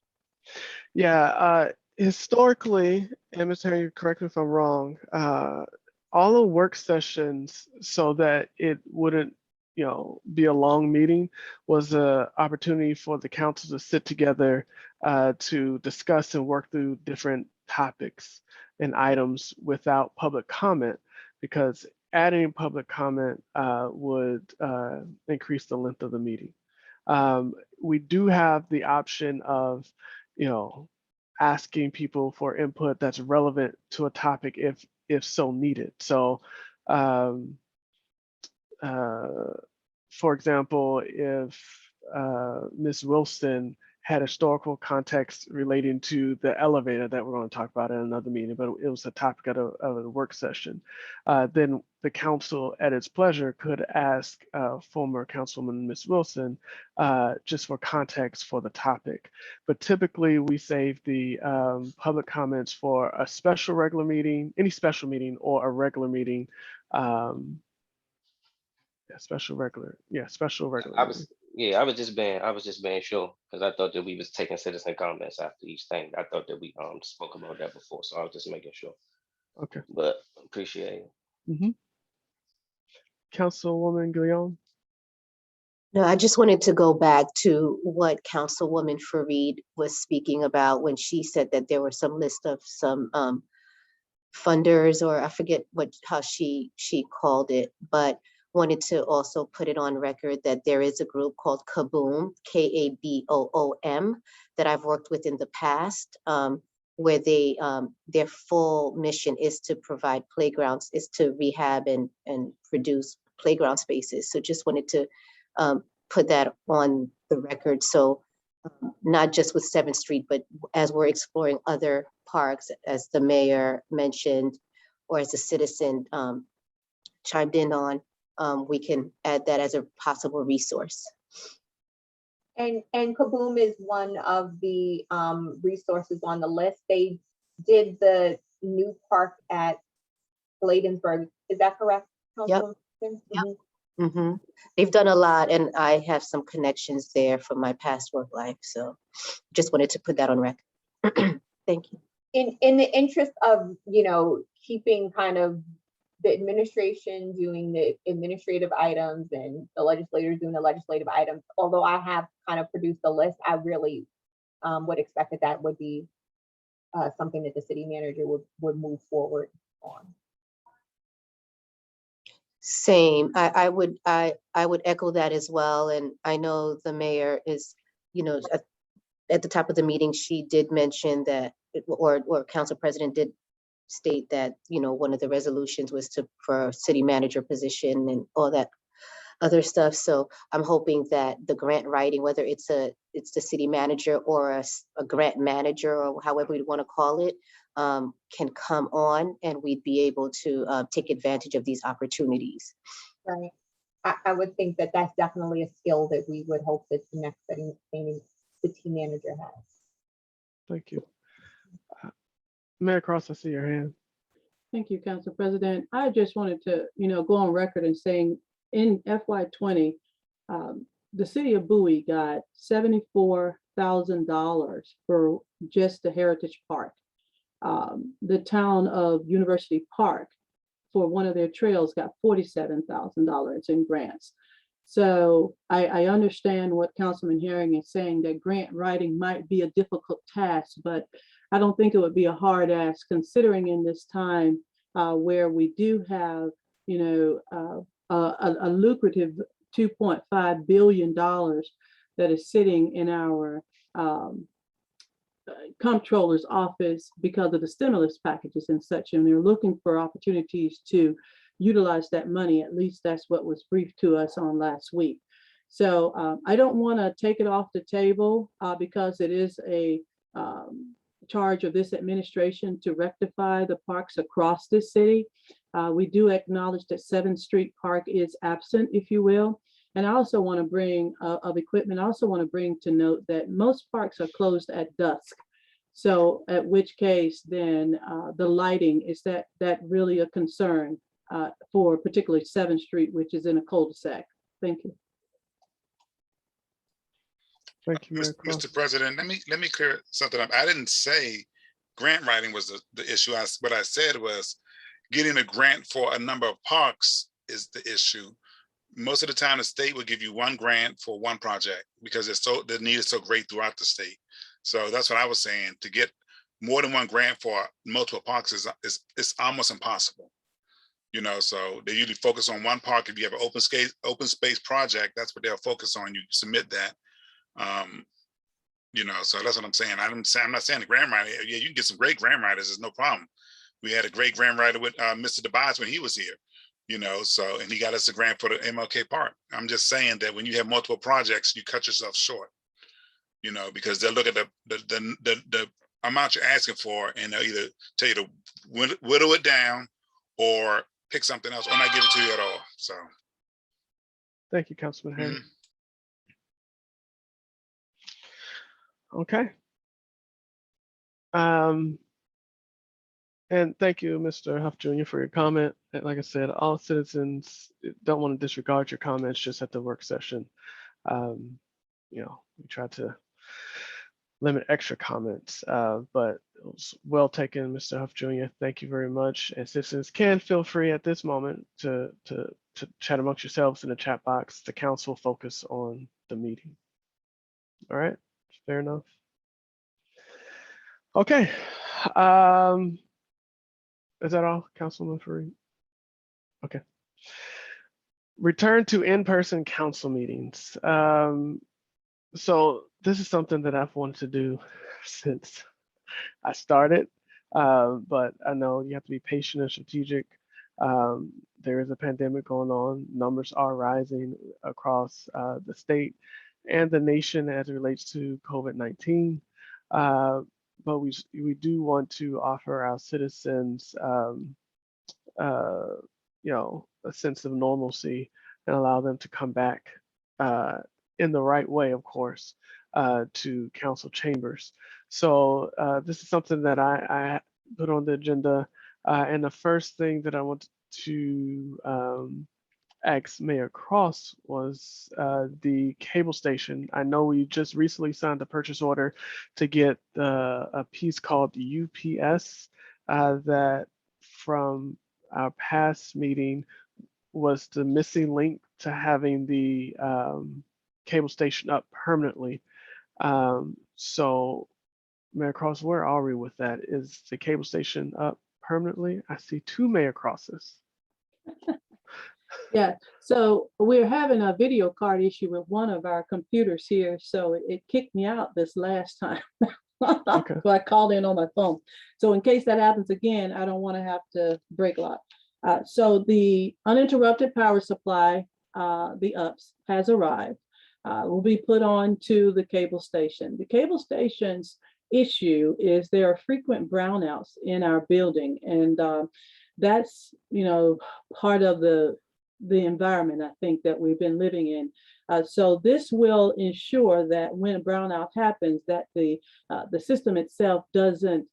A: yeah, historically, and Ms. Henry, correct me if I'm wrong, all the work sessions, so that it wouldn't, be a long meeting, was an opportunity for the council to sit together to discuss and work through different topics and items without public comment, because adding public comment would increase the length of the meeting. We do have the option of, asking people for input that's relevant to a topic if so needed. So, for example, if Ms. Wilson had historical context relating to the elevator that we're going to talk about in another meeting, but it was a topic of a work session, then the council at its pleasure could ask former Councilwoman Ms. Wilson just for context for the topic. But typically we save the public comments for a special regular meeting, any special meeting or a regular meeting. Special regular.
E: I was just being sure, because I thought that we was taking citizen comments after each thing. I thought that we spoke about that before, so I was just making sure.
A: Okay.
E: But appreciate it.
A: Councilwoman Guillaume.
D: No, I just wanted to go back to what Councilwoman Fareed was speaking about when she said that there were some list of some funders, or I forget how she called it, but wanted to also put it on record that there is a group called Kaboom, KABOOM, that I've worked with in the past, where they their full mission is to provide playgrounds, is to rehab and produce playground spaces. So just wanted to put that on the record. So not just with 7th Street, but as we're exploring other parks, as the mayor mentioned, or as a citizen chimed in on, we can add that as a possible resource.
H: And Kaboom is one of the resources on the list. They did the new park at Bladensburg. Is that correct?
D: Yep. Mm-hmm. They've done a lot, and I have some connections there from my past work life. So just wanted to put that on record. Thank you.
H: In the interest of, keeping kind of the administration doing the administrative items and the legislators doing the legislative items, although I have kind of produced a list, I really would expect that would be something that the city manager would move forward on.
D: Same. I would echo that as well. And I know the mayor is, at the top of the meeting, she did mention that, or council president did state that, one of the resolutions was for a city manager position and all that other stuff. So I'm hoping that the grant writing, whether it's the city manager or a grant manager, or however we want to call it, can come on, and we'd be able to take advantage of these opportunities.
H: Right. I would think that that's definitely a skill that we would hope that the next city manager has.
A: Thank you. Mayor Cross, I see your hand.
G: Thank you, Council President. I just wanted to, go on record and saying in FY20, the city of Bowie got $74,000 for just the Heritage Park. The town of University Park, for one of their trails, got $47,000 in grants. So I understand what Councilman Herring is saying, that grant writing might be a difficult task, but I don't think it would be a hard ask, considering in this time where we do have, a lucrative $2.5 billion that is sitting in our comptroller's office because of the stimulus packages and such, and they're looking for opportunities to utilize that money. At least that's what was briefed to us on last week. So I don't want to take it off the table because it is a charge of this administration to rectify the parks across this city. We do acknowledge that 7th Street Park is absent, if you will. And I also want to bring of equipment. I also want to bring to note that most parks are closed at dusk. So at which case then the lighting, is that really a concern for particularly 7th Street, which is in a cul-de-sac? Thank you.
A: Thank you, Mayor Cross.
F: Mr. President, let me clear something up. I didn't say grant writing was the issue. What I said was getting a grant for a number of parks is the issue. Most of the time, the state will give you one grant for one project because the need is so great throughout the state. So that's what I was saying. To get more than one grant for multiple parks is almost impossible. So they usually focus on one park. If you have an open space project, that's what they'll focus on. You submit that. So that's what I'm saying. I'm not saying the grant writer. Yeah, you can get some great grant writers. There's no problem. We had a great grant writer with Mr. DeBise when he was here. And he got us a grant for the MLK Park. I'm just saying that when you have multiple projects, you cut yourself short, because they'll look at the amount you're asking for and they'll either tell you to whittle it down or pick something else or not give it to you at all. So.
A: Thank you, Councilman Herring. Okay. And thank you, Mr. Huff Jr., for your comment. And like I said, all citizens don't want to disregard your comments just at the work session. We try to limit extra comments, but it was well taken, Mr. Huff Jr. Thank you very much. And citizens can feel free at this moment to chat amongst yourselves in the chat box. The council focus on the meeting. All right, fair enough. Okay. Is that all, Councilman Fareed? Okay. Return to in-person council meetings. So this is something that I've wanted to do since I started, but I know you have to be patient and strategic. There is a pandemic going on. Numbers are rising across the state and the nation as it relates to COVID-19. But we do want to offer our citizens, a sense of normalcy and allow them to come back in the right way, of course, to council chambers. So this is something that I put on the agenda. And the first thing that I want to ask Mayor Cross was the cable station. I know we just recently signed a purchase order to get a piece called the UPS that from our past meeting was the missing link to having the cable station up permanently. So Mayor Cross, where are we with that? Is the cable station up permanently? I see two Mayor Crosses.
G: Yeah, so we're having a video card issue with one of our computers here, so it kicked me out this last time.
A: Okay.
G: So I called in on my phone. So in case that happens again, I don't want to have to break lock. So the uninterrupted power supply, the UPS, has arrived. Will be put on to the cable station. The cable stations issue is there are frequent brownouts in our building, and that's, you know, part of the environment, I think, that we've been living in. So this will ensure that when a brownout happens, that the system itself doesn't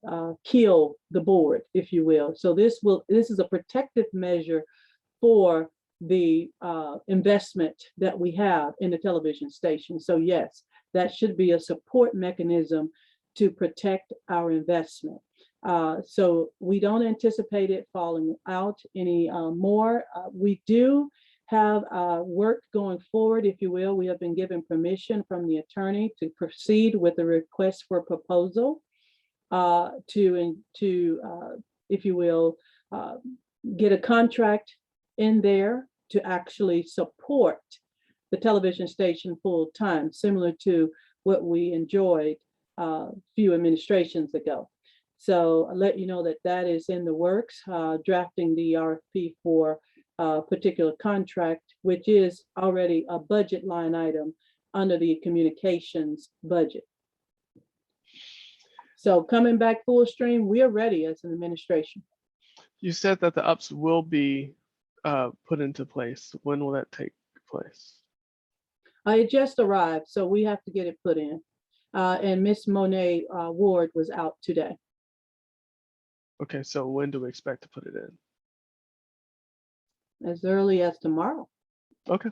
G: kill the board, if you will. So this is a protective measure for the investment that we have in the television station. So yes, that should be a support mechanism to protect our investment. So we don't anticipate it falling out any more. We do have work going forward, if you will. We have been given permission from the attorney to proceed with the request for proposal to, if you will, get a contract in there to actually support the television station full time, similar to what we enjoyed a few administrations ago. So I'll let you know that that is in the works, drafting the RFP for a particular contract, which is already a budget line item under the communications budget. So coming back full stream, we are ready as an administration.
A: You said that the ups will be put into place. When will that take place?
G: It just arrived, so we have to get it put in. And Miss Monet Ward was out today.
A: Okay, so when do we expect to put it in?
G: As early as tomorrow.
A: Okay.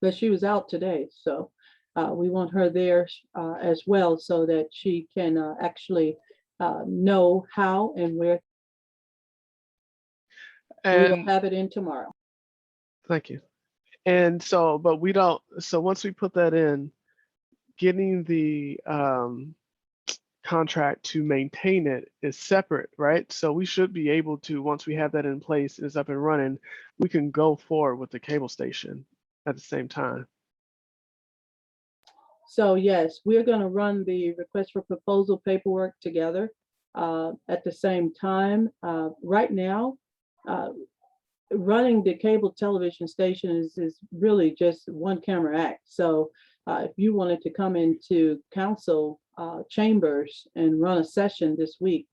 G: But she was out today, so we want her there as well, so that she can actually know how and where. And we will have it in tomorrow.
A: Thank you. And so, but we don't, so once we put that in, getting the contract to maintain it is separate, right? So we should be able to, once we have that in place, is up and running, we can go forward with the cable station at the same time.
G: So yes, we're going to run the request for proposal paperwork together at the same time. Right now, running the cable television station is really just one camera act. So if you wanted to come into council chambers and run a session this week,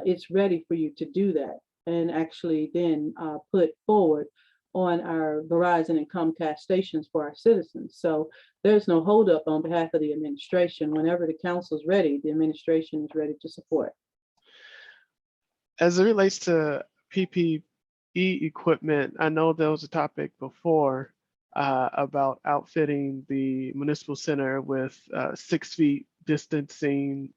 G: it's ready for you to do that and actually then put forward on our Verizon and Comcast stations for our citizens. So there's no holdup on behalf of the administration. Whenever the council's ready, the administration is ready to support.
A: As it relates to PPE equipment, I know there was a topic before about outfitting the municipal center with 6 feet distancing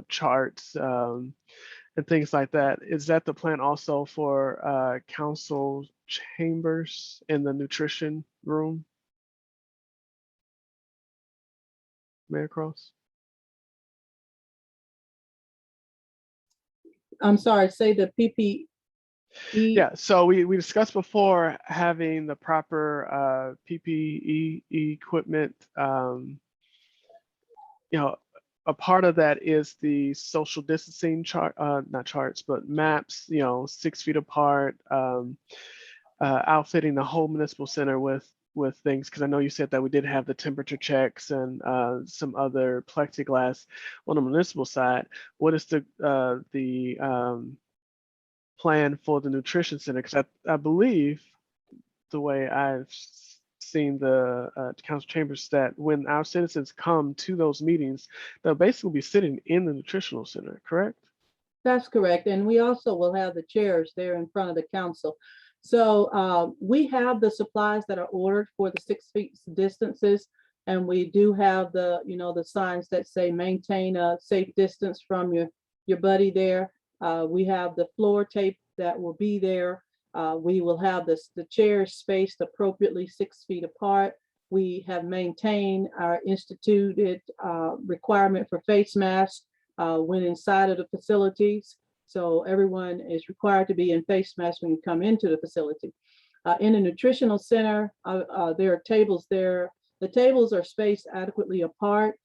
A: charts and things like that. Is that the plan also for council chambers in the nutrition room? Mayor Cross?
G: I'm sorry, say the PPE.
A: Yeah, so we discussed before having the proper PPE equipment. You know, a part of that is the social distancing chart, not charts, but maps, you know, 6 feet apart, outfitting the whole municipal center with things, because I know you said that we did have the temperature checks and some other plexiglass on the municipal side. What is the plan for the nutrition center? Because I believe the way I've seen the council chambers, that when our citizens come to those meetings, they'll basically be sitting in the nutritional center, correct?
G: That's correct. And we also will have the chairs there in front of the council. So we have the supplies that are ordered for the 6 feet distances. And we do have the, you know, the signs that say maintain a safe distance from your buddy there. We have the floor tape that will be there. We will have the chairs spaced appropriately 6 feet apart. We have maintained our instituted requirement for face masks when inside of the facilities. So everyone is required to be in face masks when you come into the facility. In the nutritional center, there are tables there. The tables are spaced adequately apart.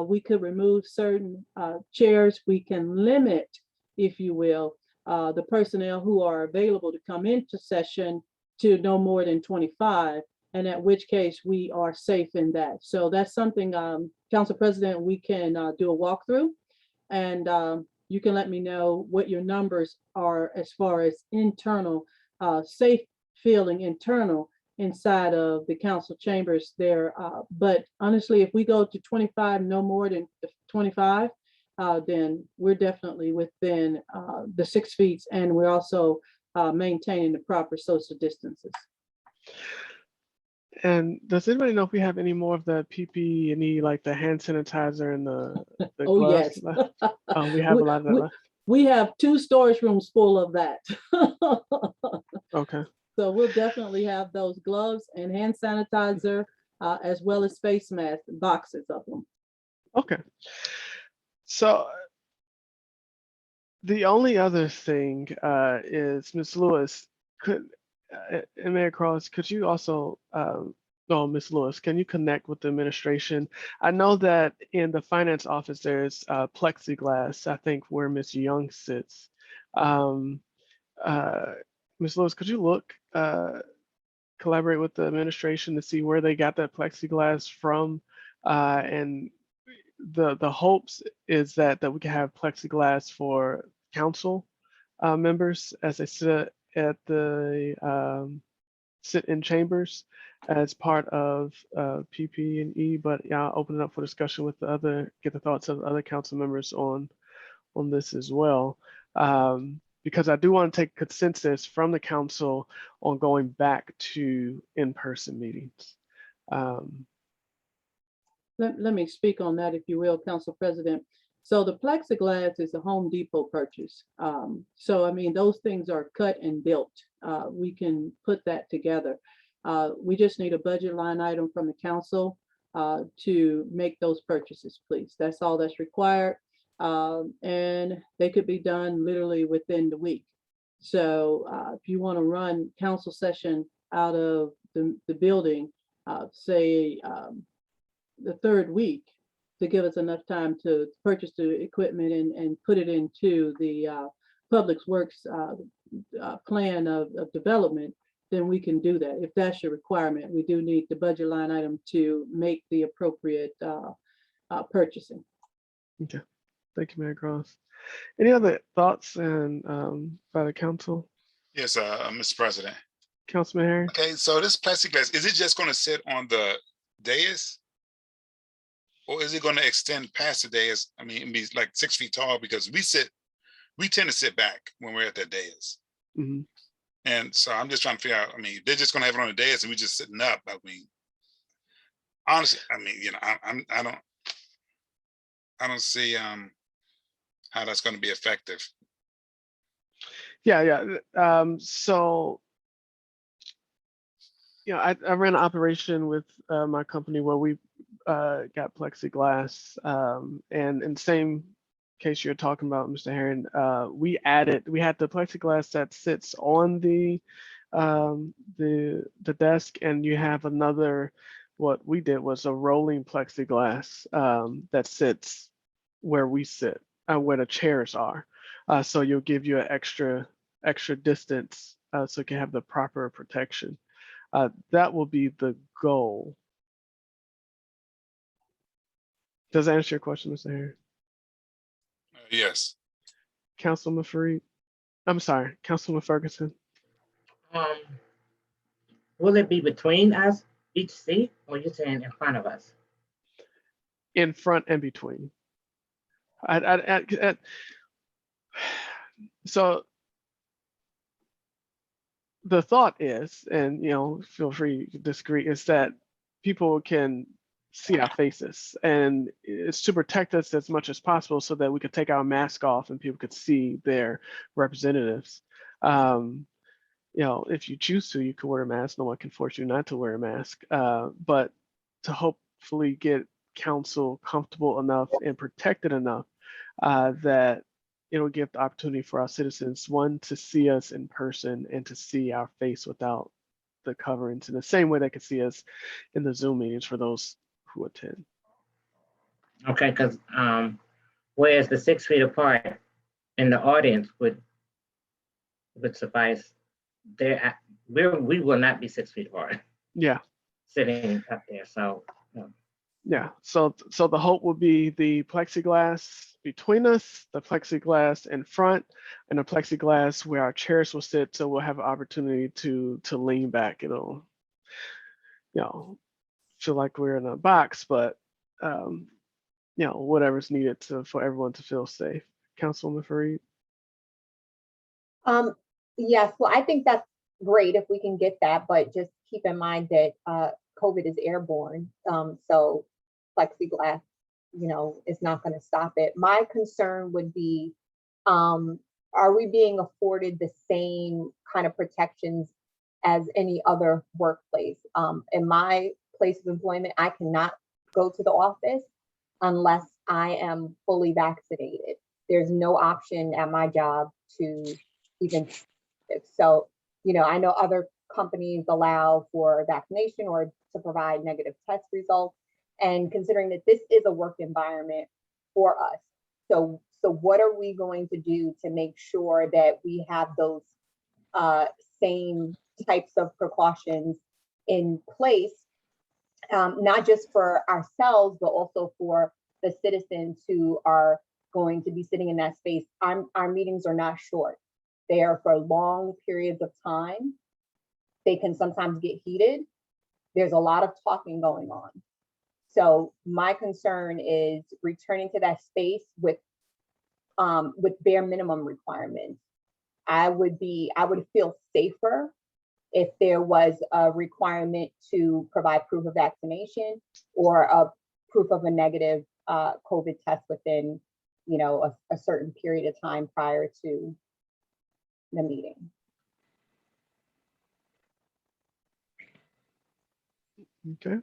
G: We could remove certain chairs. We can limit, if you will, the personnel who are available to come into session to no more than 25, and at which case we are safe in that. So that's something, Council President, we can do a walkthrough And you can let me know what your numbers are as far as internal, safe feeling internal inside of the council chambers there. But honestly, if we go to 25, no more than 25, then we're definitely within the 6 feet, and we're also maintaining the proper social distances.
A: And does anybody know if we have any more of the PPE, like the hand sanitizer and the
G: Oh,
A: gloves?
G: yes.
A: Left? Oh, we have a lot of that left.
G: We have 2 storage rooms full of that.
A: Okay.
G: So we'll definitely have those gloves and hand sanitizer, as well as face masks, boxes of them.
A: Okay. So the only other thing is, Ms. Lewis, and Mayor Cross, could you also, oh, Ms. Lewis, can you connect with the administration? I know that in the finance office, there's plexiglass, I think, where Ms. Young sits. Ms. Lewis, could you look, collaborate with the administration to see where they got that plexiglass from? And the hopes is that we can have plexiglass for council members as they sit at the sit in chambers as part of PP&E. But yeah, I'll open it up for discussion with get the thoughts of other council members on this as well. Because I do want to take consensus from the council on going back to in-person meetings.
G: Let me speak on that, if you will, Council President. So the plexiglass is a Home Depot purchase. So, I mean, those things are cut and built. We can put that together. We just need a budget line item from the council to make those purchases, please. That's all that's required. And they could be done literally within the week. So if you want to run council session out of the building, say the 3rd week, to give us enough time to purchase the equipment and put it into the Public Works plan of development, then we can do that. If that's your requirement, we do need the budget line item to make the appropriate purchasing.
A: Okay, thank you, Mayor Cross. Any other thoughts and by the council?
F: Yes, Mr. President.
A: Councilman Harry?
F: Okay, so this plexiglass, is it just going to sit on the dais? Or is it going to extend past the dais? I mean, it be like 6 feet tall, because we tend to sit back when we're at that dais.
A: Mm-hmm.
F: And so I'm just trying to figure out, I mean, they're just going to have it on the dais and we just sitting up. I mean, honestly, I mean, you know, I don't see how that's going to be effective.
A: Yeah. So, you know, I ran an operation with my company where we got plexiglass, and in the same case you're talking about, Mr. Herron, we had the plexiglass that sits on the desk, and you have another. What we did was a rolling plexiglass that sits where we sit, where the chairs are. So you'll give you an extra distance, so you can have the proper protection. That will be the goal. Does that answer your question, Mr. Harris?
F: Yes.
A: Councilman Fareed? I'm sorry, Councilman Ferguson.
B: Will it be between us, each seat, or you're saying in front of us?
A: In front and between. So the thought is, and you know, feel free to disagree, is that people can see our faces, and it's to protect us as much as possible so that we could take our mask off and people could see their representatives. You know, if you choose to, you can wear a mask. No one can force you not to wear a mask. But to hopefully get council comfortable enough and protected enough that it'll give the opportunity for our citizens, one, to see us in person and to see our face without the coverings in the same way they can see us in the Zoom meetings for those who attend.
B: Okay, because whereas the 6 feet apart in the audience would suffice, we will not be 6 feet apart.
A: Yeah.
B: Sitting up there, so.
A: Yeah, so the hope would be the plexiglass between us, the plexiglass in front, and the plexiglass where our chairs will sit, so we'll have an opportunity to lean back. It'll, feel like we're in a box, but whatever's needed for everyone to feel safe. Councilwoman Fareed?
H: Yes, well, I think that's great if we can get that, but just keep in mind that COVID is airborne. So plexiglass, is not going to stop it. My concern would be, are we being afforded the same kind of protections as any other workplace? In my place of employment, I cannot go to the office unless I am fully vaccinated. There's no option at my job to even, so, I know other companies allow for vaccination or to provide negative test results. And considering that this is a work environment for us, so what are we going to do to make sure that we have those same types of precautions in place, not just for ourselves, but also for the citizens who are going to be sitting in that space? Our meetings are not short. They are for long periods of time. They can sometimes get heated. There's a lot of talking going on. So my concern is returning to that space with bare minimum requirements. I would feel safer if there was a requirement to provide proof of vaccination or a proof of a negative COVID test within, a certain period of time prior to the meeting.
A: Okay.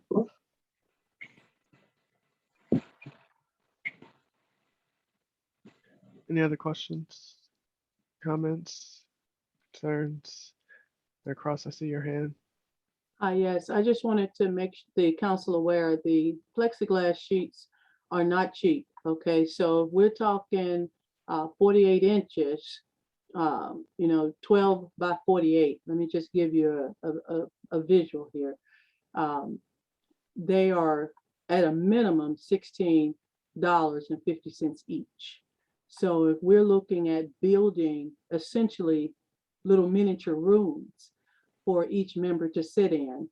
A: Any other questions, comments, concerns? Across, I see your hand.
G: Yes, I just wanted to make the council aware the plexiglass sheets are not cheap. Okay, so if we're talking 48 inches, 12 by 48. Let me just give you a visual here. They are at a minimum $16.50 each. So if we're looking at building essentially little miniature rooms for each member to sit in,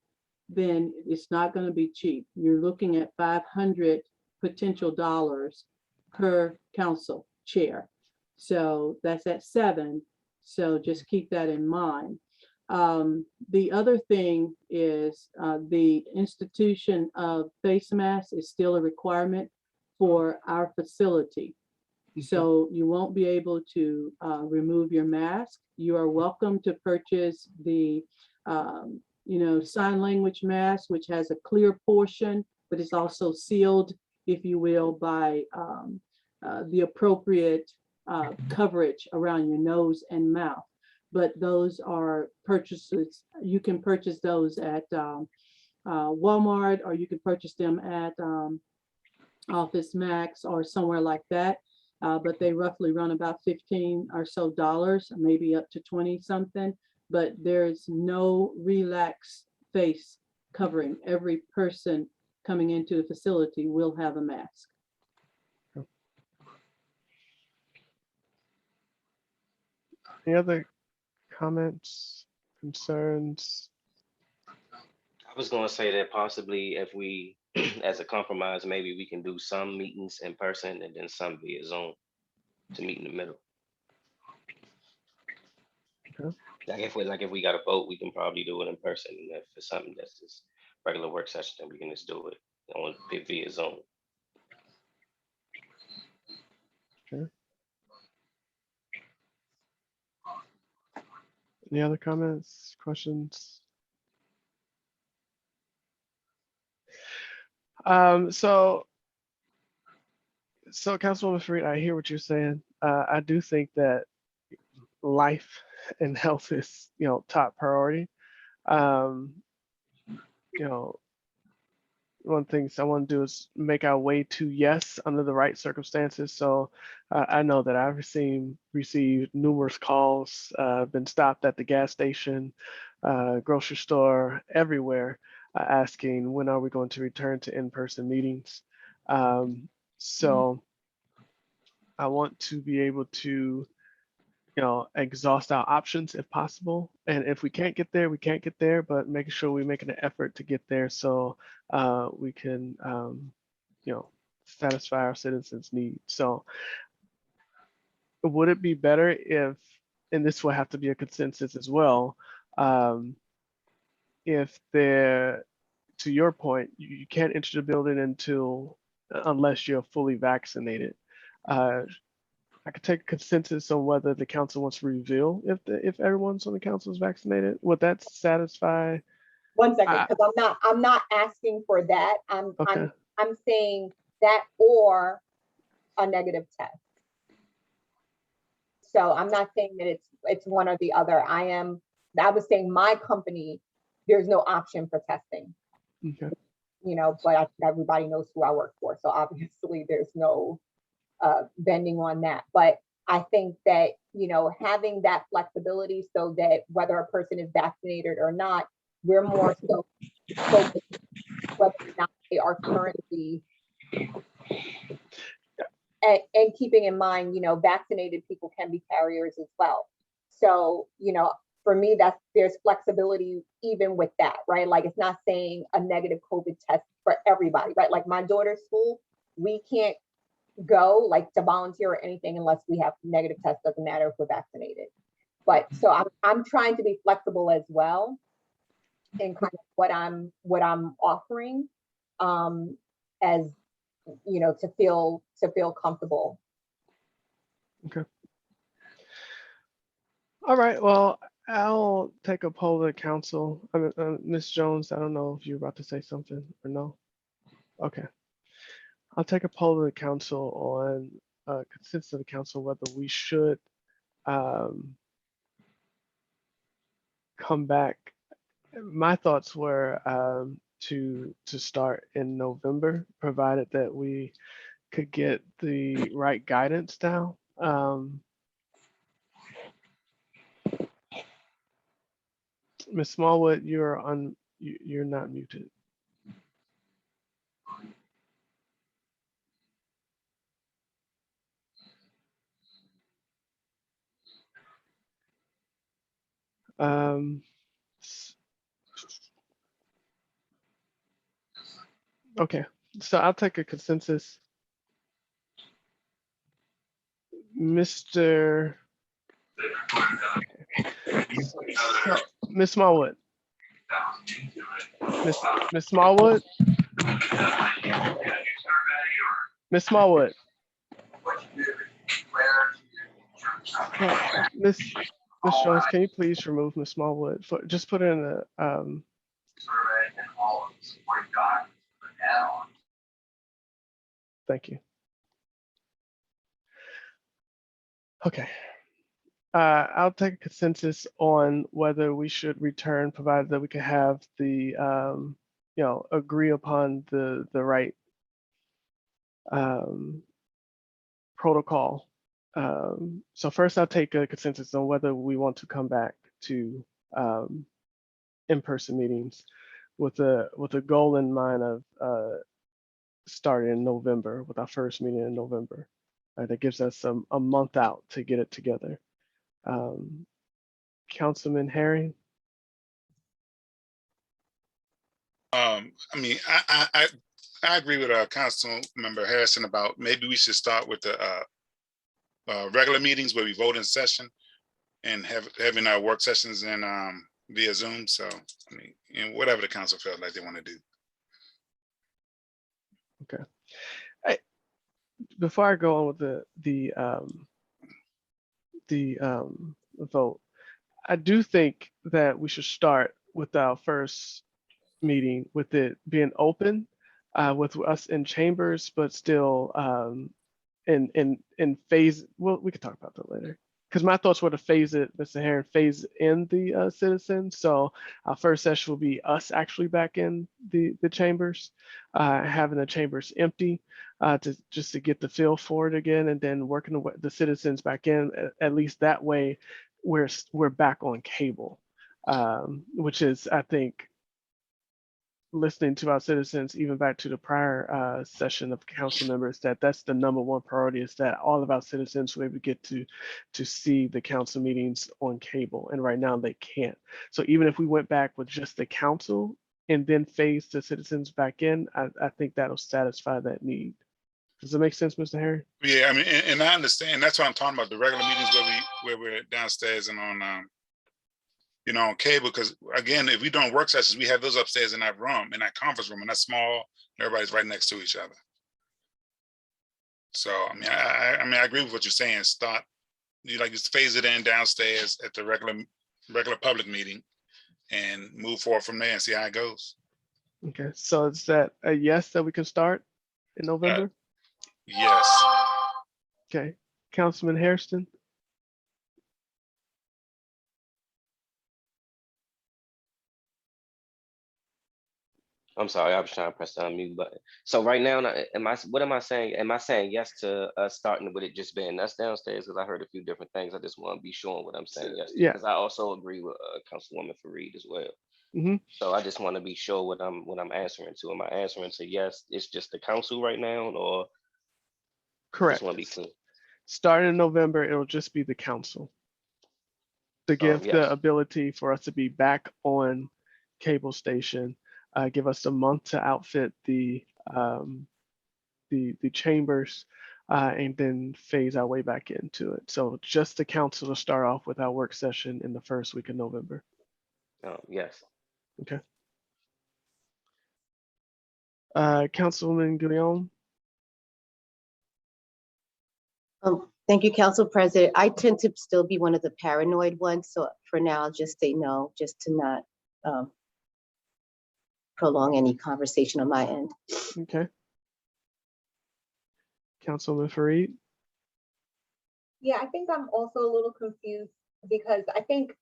G: then it's not going to be cheap. You're looking at $500 potential dollars per council chair. So that's at 7. So just keep that in mind. The other thing is the institution of face masks is still a requirement for our facility. So you won't be able to remove your mask. You are welcome to purchase the sign language mask, which has a clear portion, but it's also sealed, if you will, by the appropriate coverage around your nose and mouth. But those are purchases. You can purchase those at Walmart, or you can purchase them at Office Max or somewhere like that. But they roughly run about $15 or so, maybe up to 20 something. But there's no relaxed face covering. Every person coming into the facility will have a mask.
A: Any other comments, concerns?
E: I was gonna say that possibly if we, as a compromise, maybe we can do some meetings in person and then some via Zoom to meet in the middle.
A: Okay.
E: If we got a vote, we can probably do it in person. And if it's something that's just regular work session, then we can just do it on via Zoom.
A: Okay. Any other comments, questions? So Councilwoman Fareed, I hear what you're saying. I do think that life and health is, top priority. One of the things I want to do is make our way to yes under the right circumstances. So I know that I've received numerous calls, been stopped at the gas station, grocery store, everywhere, asking when are we going to return to in-person meetings. So I want to be able to, exhaust our options if possible. And if we can't get there, we can't get there, but making sure we're making an effort to get there so we can, satisfy our citizens' needs. So would it be better if, and this will have to be a consensus as well, if there, to your point, you can't enter the building unless you're fully vaccinated. I could take consensus on whether the council wants to reveal if everyone's on the council is vaccinated. Would that satisfy?
H: 1 second, because I'm not asking for that.
A: Okay.
H: I'm saying that or a negative test. So I'm not saying that it's one or the other. I was saying my company, there's no option for testing.
A: Okay.
H: But I think everybody knows who I work for. So obviously there's no bending on that. But I think that, having that flexibility so that whether a person is vaccinated or not, we're more so focused whether or not they are currently, and keeping in mind, vaccinated people can be carriers as well. So, for me, there's flexibility even with that, right? Like, it's not saying a negative COVID test for everybody, right? Like my daughter's school, we can't go like to volunteer or anything unless we have negative test. Doesn't matter if we're vaccinated. But so I'm trying to be flexible as well in kind of what I'm offering, as to feel comfortable.
A: Okay. All right. Well, I'll take a poll of the council. Ms. Jones, I don't know if you're about to say something or no. Okay. I'll take a poll of the council on consensus of the council whether we should come back. My thoughts were to start in November, provided that we could get the right guidance down. Ms. Smallwood, you're not muted. Okay, so I'll take a consensus. Mr. So, Ms. Smallwood. Ms. Smallwood. Ms. Smallwood. Ms. Jones, can you please remove Ms. Smallwood? Just put her in the thank you. Okay. I'll take a consensus on whether we should return, provided that we can have the, agree upon the right protocol. So first I'll take a consensus on whether we want to come back to in-person meetings with a goal in mind of starting in November with our first meeting in November. That gives us a month out to get it together. Councilman Herring.
F: I mean, I agree with Council Member Harrison about maybe we should start with the regular meetings where we vote in session and having our work sessions in via Zoom. So I mean, and whatever the council felt like they want to do.
A: Okay. Before I go on with the vote, I do think that we should start with our first meeting with it being open, with us in chambers, but still in phase. Well, we could talk about that later. Because my thoughts were to phase it, Mr. Herron, phase in the citizens. So our first session will be us actually back in the chambers, having the chambers empty, just to get the feel for it again, and then working the citizens back in. At least that way, we're back on cable, which is, I think, listening to our citizens, even back to the prior session of council members, that's the #1 priority, is that all of our citizens will be able to get to see the council meetings on cable. And right now they can't. So even if we went back with just the council and then phase the citizens back in, I think that'll satisfy that need. Does that make sense, Mr. Harry?
F: Yeah, I mean, and I understand. That's what I'm talking about. The regular meetings where we're downstairs and on, on cable. Because again, if we doing work sessions, we have those upstairs in that room, in that conference room, and that's small. Everybody's right next to each other. So I mean, I agree with what you're saying. Start, just phase it in downstairs at the regular public meeting, and move forward from there and see how it goes.
A: Okay, so is that a yes that we can start in November?
F: Yes.
A: Okay, Councilman Hairston.
E: I'm sorry, I was trying to press the unmute button. So right now, what am I saying? Am I saying yes to starting with it just being us downstairs? Because I heard a few different things. I just want to be sure on what I'm saying yes to.
A: Yeah.
E: Because I also agree with Councilwoman Fareed as well.
A: Mm-hmm.
E: So I just want to be sure what I'm answering to. Am I answering to yes, it's just the council right now, or?
A: Correct.
E: Just want to be clear.
A: Starting in November, it'll just be the council to give
E: Yes.
A: the ability for us to be back on cable station. Give us a month to outfit the chambers, and then phase our way back into it. So just the council to start off with our work session in the first week of November.
E: Yes.
A: Okay. Councilwoman Guillaume.
D: Thank you, Council President. I tend to still be one of the paranoid ones. So for now, I'll just say no, just to not prolong any conversation on my end.
A: Okay. Councilwoman Fareed.
H: Yeah, I think I'm also a little confused because I think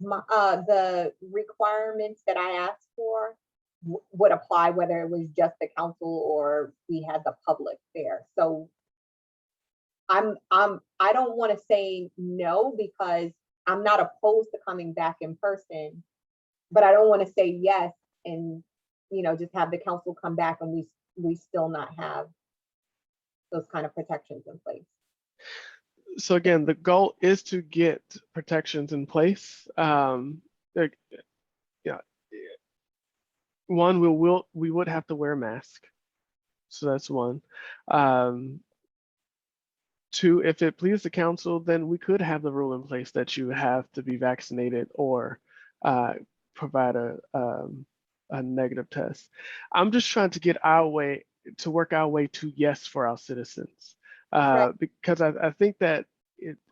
H: the requirements that I asked for would apply whether it was just the council or we had the public there. So I don't want to say no because I'm not opposed to coming back in person, but I don't want to say yes and just have the council come back and we still not have those kind of protections in place.
A: So again, the goal is to get protections in place. One, we would have to wear a mask. So that's one. Two, if it pleases the council, then we could have the rule in place that you have to be vaccinated or provide a negative test. I'm just trying to get work our way to yes for our citizens. Because I think that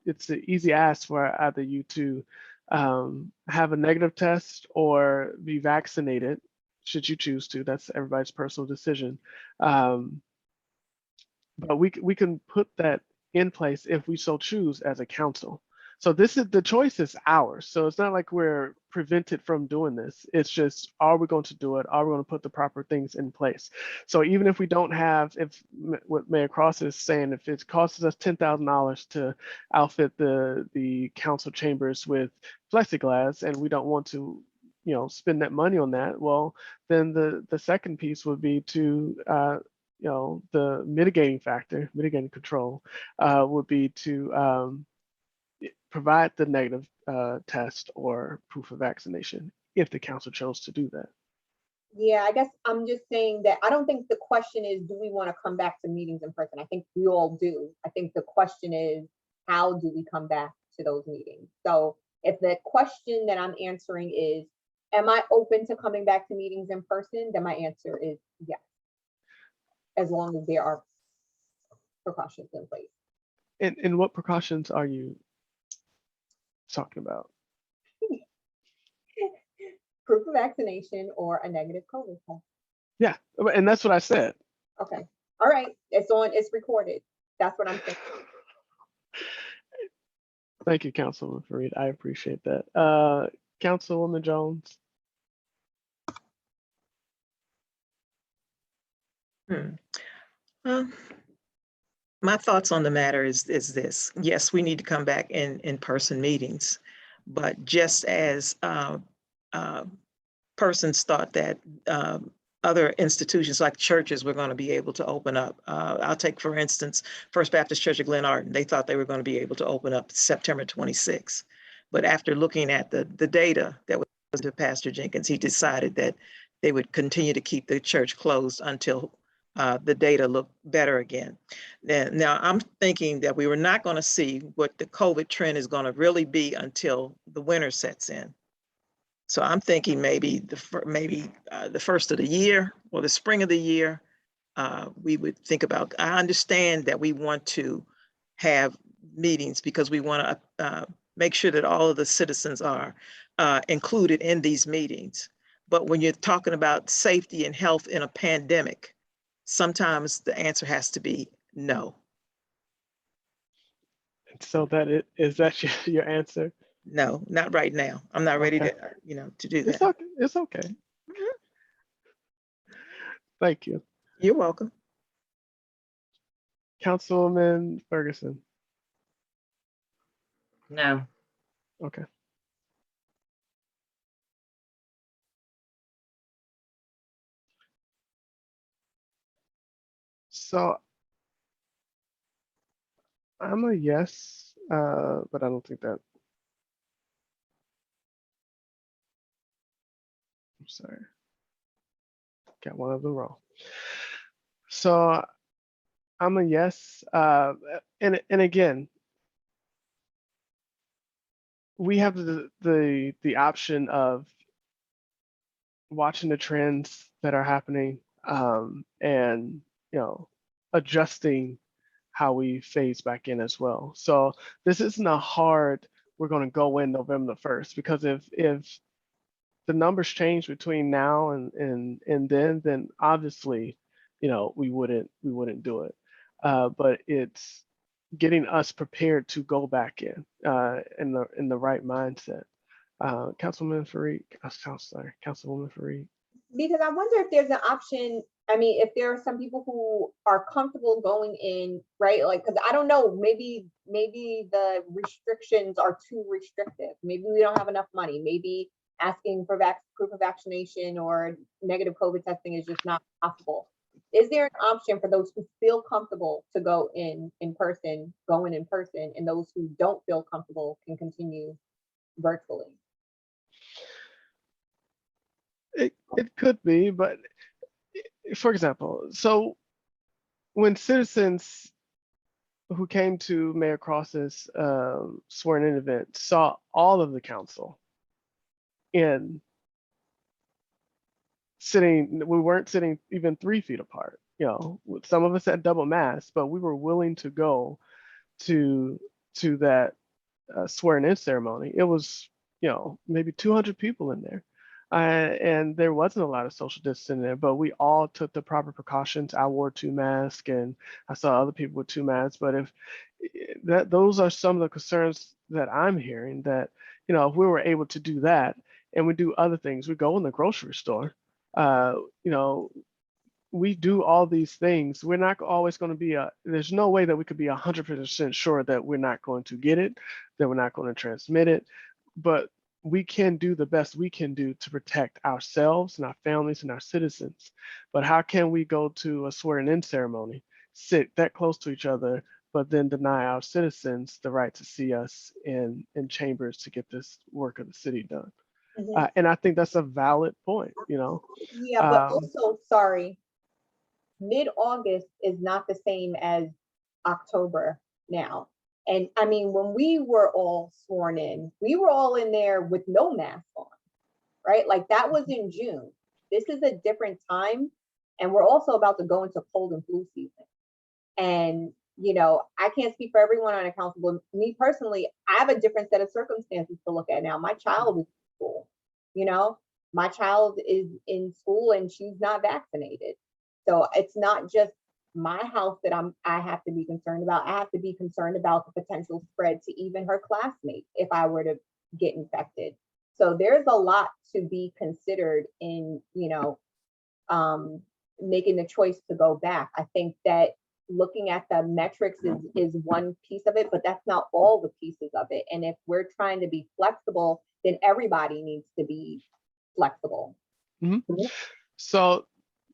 A: it's an easy ask for either you to have a negative test or be vaccinated, should you choose to. That's everybody's personal decision. But we can put that in place if we so choose as a council. So the choice is ours. So it's not like we're prevented from doing this. It's just, are we going to do it? Are we going to put the proper things in place? So even if we don't have, what Mayor Cross is saying, if it costs us $10,000 to outfit the council chambers with plexiglass, and we don't want to, spend that money on that, well, then the second piece would be to, the mitigating control would be to provide the negative test or proof of vaccination if the council chose to do that.
H: Yeah, I guess I'm just saying that I don't think the question is, do we want to come back to meetings in person? I think we all do. I think the question is, how do we come back to those meetings? So if the question that I'm answering is, am I open to coming back to meetings in person? Then my answer is yes, as long as there are precautions in place.
A: And what precautions are you talking about?
H: Proof of vaccination or a negative COVID test.
A: Yeah, and that's what I said.
H: Okay. All right. It's recorded. That's what I'm saying.
A: Thank you, Councilwoman Fareed. I appreciate that. Councilwoman Jones.
C: My thoughts on the matter is this. Yes, we need to come back in person meetings, but just as persons thought that other institutions like churches were going to be able to open up. I'll take, for instance, First Baptist Church of Glennardon. They thought they were going to be able to open up September 26th. But after looking at the data that was to Pastor Jenkins, he decided that they would continue to keep the church closed until the data looked better again. Now, I'm thinking that we were not going to see what the COVID trend is going to really be until the winter sets in. So I'm thinking maybe the first of the year or the spring of the year, we would think about. I understand that we want to have meetings because we want to make sure that all of the citizens are included in these meetings. But when you're talking about safety and health in a pandemic, sometimes the answer has to be no.
A: So is that your answer?
C: No, not right now. I'm not ready
A: Okay.
C: to do
A: It's
C: that.
A: okay. It's okay. Thank you.
C: You're welcome.
A: Councilwoman Ferguson.
B: No.
A: Okay. So I'm a yes, but I don't think that. I'm sorry. Got one of them wrong. So I'm a yes, and again, we have the option of watching the trends that are happening, and adjusting how we phase back in as well. So this isn't a hard, we're going to go in November 1st, because if the numbers change between now and then obviously, we wouldn't do it. But it's getting us prepared to go back in the right mindset. Councilwoman Fareed.
H: Because I wonder if there's an option. I mean, if there are some people who are comfortable going in, right? Like, because I don't know, maybe the restrictions are too restrictive. Maybe we don't have enough money. Maybe asking for proof of vaccination or negative COVID testing is just not possible. Is there an option for those who feel comfortable to go in person, and those who don't feel comfortable can continue virtually?
A: It could be, but for example, so when citizens who came to Mayor Cross's sworn-in event saw all of the council in sitting, we weren't sitting even 3 feet apart. Some of us had double masks, but we were willing to go to that swearing-in ceremony. It was, maybe 200 people in there. And there wasn't a lot of social distancing there, but we all took the proper precautions. I wore 2 masks, and I saw other people with 2 masks. But those are some of the concerns that I'm hearing, that, if we were able to do that and we do other things, we go in the grocery store, we do all these things. We're not always going to be there's no way that we could be 100% sure that we're not going to get it, that we're not going to transmit it, but we can do the best we can do to protect ourselves and our families and our citizens. But how can we go to a swearing-in ceremony, sit that close to each other, but then deny our citizens the right to see us in chambers to get this work of the city done?
H: Mm-hmm.
A: And I think that's a valid point,
H: Yeah, but also, sorry, mid-August is not the same as October now. And I mean, when we were all sworn in, we were all in there with no mask on, right? Like, that was in June. This is a different time. And we're also about to go into cold and flu season. And, I can't speak for everyone on a council, but me personally, I have a different set of circumstances to look at now. My child is in school, my child is in school and she's not vaccinated. So it's not just my health that I have to be concerned about. I have to be concerned about the potential spread to even her classmates if I were to get infected. So there's a lot to be considered in, making the choice to go back. I think that looking at the metrics is one piece of it, but that's not all the pieces of it. And if we're trying to be flexible, then everybody needs to be flexible.
A: Mhm. So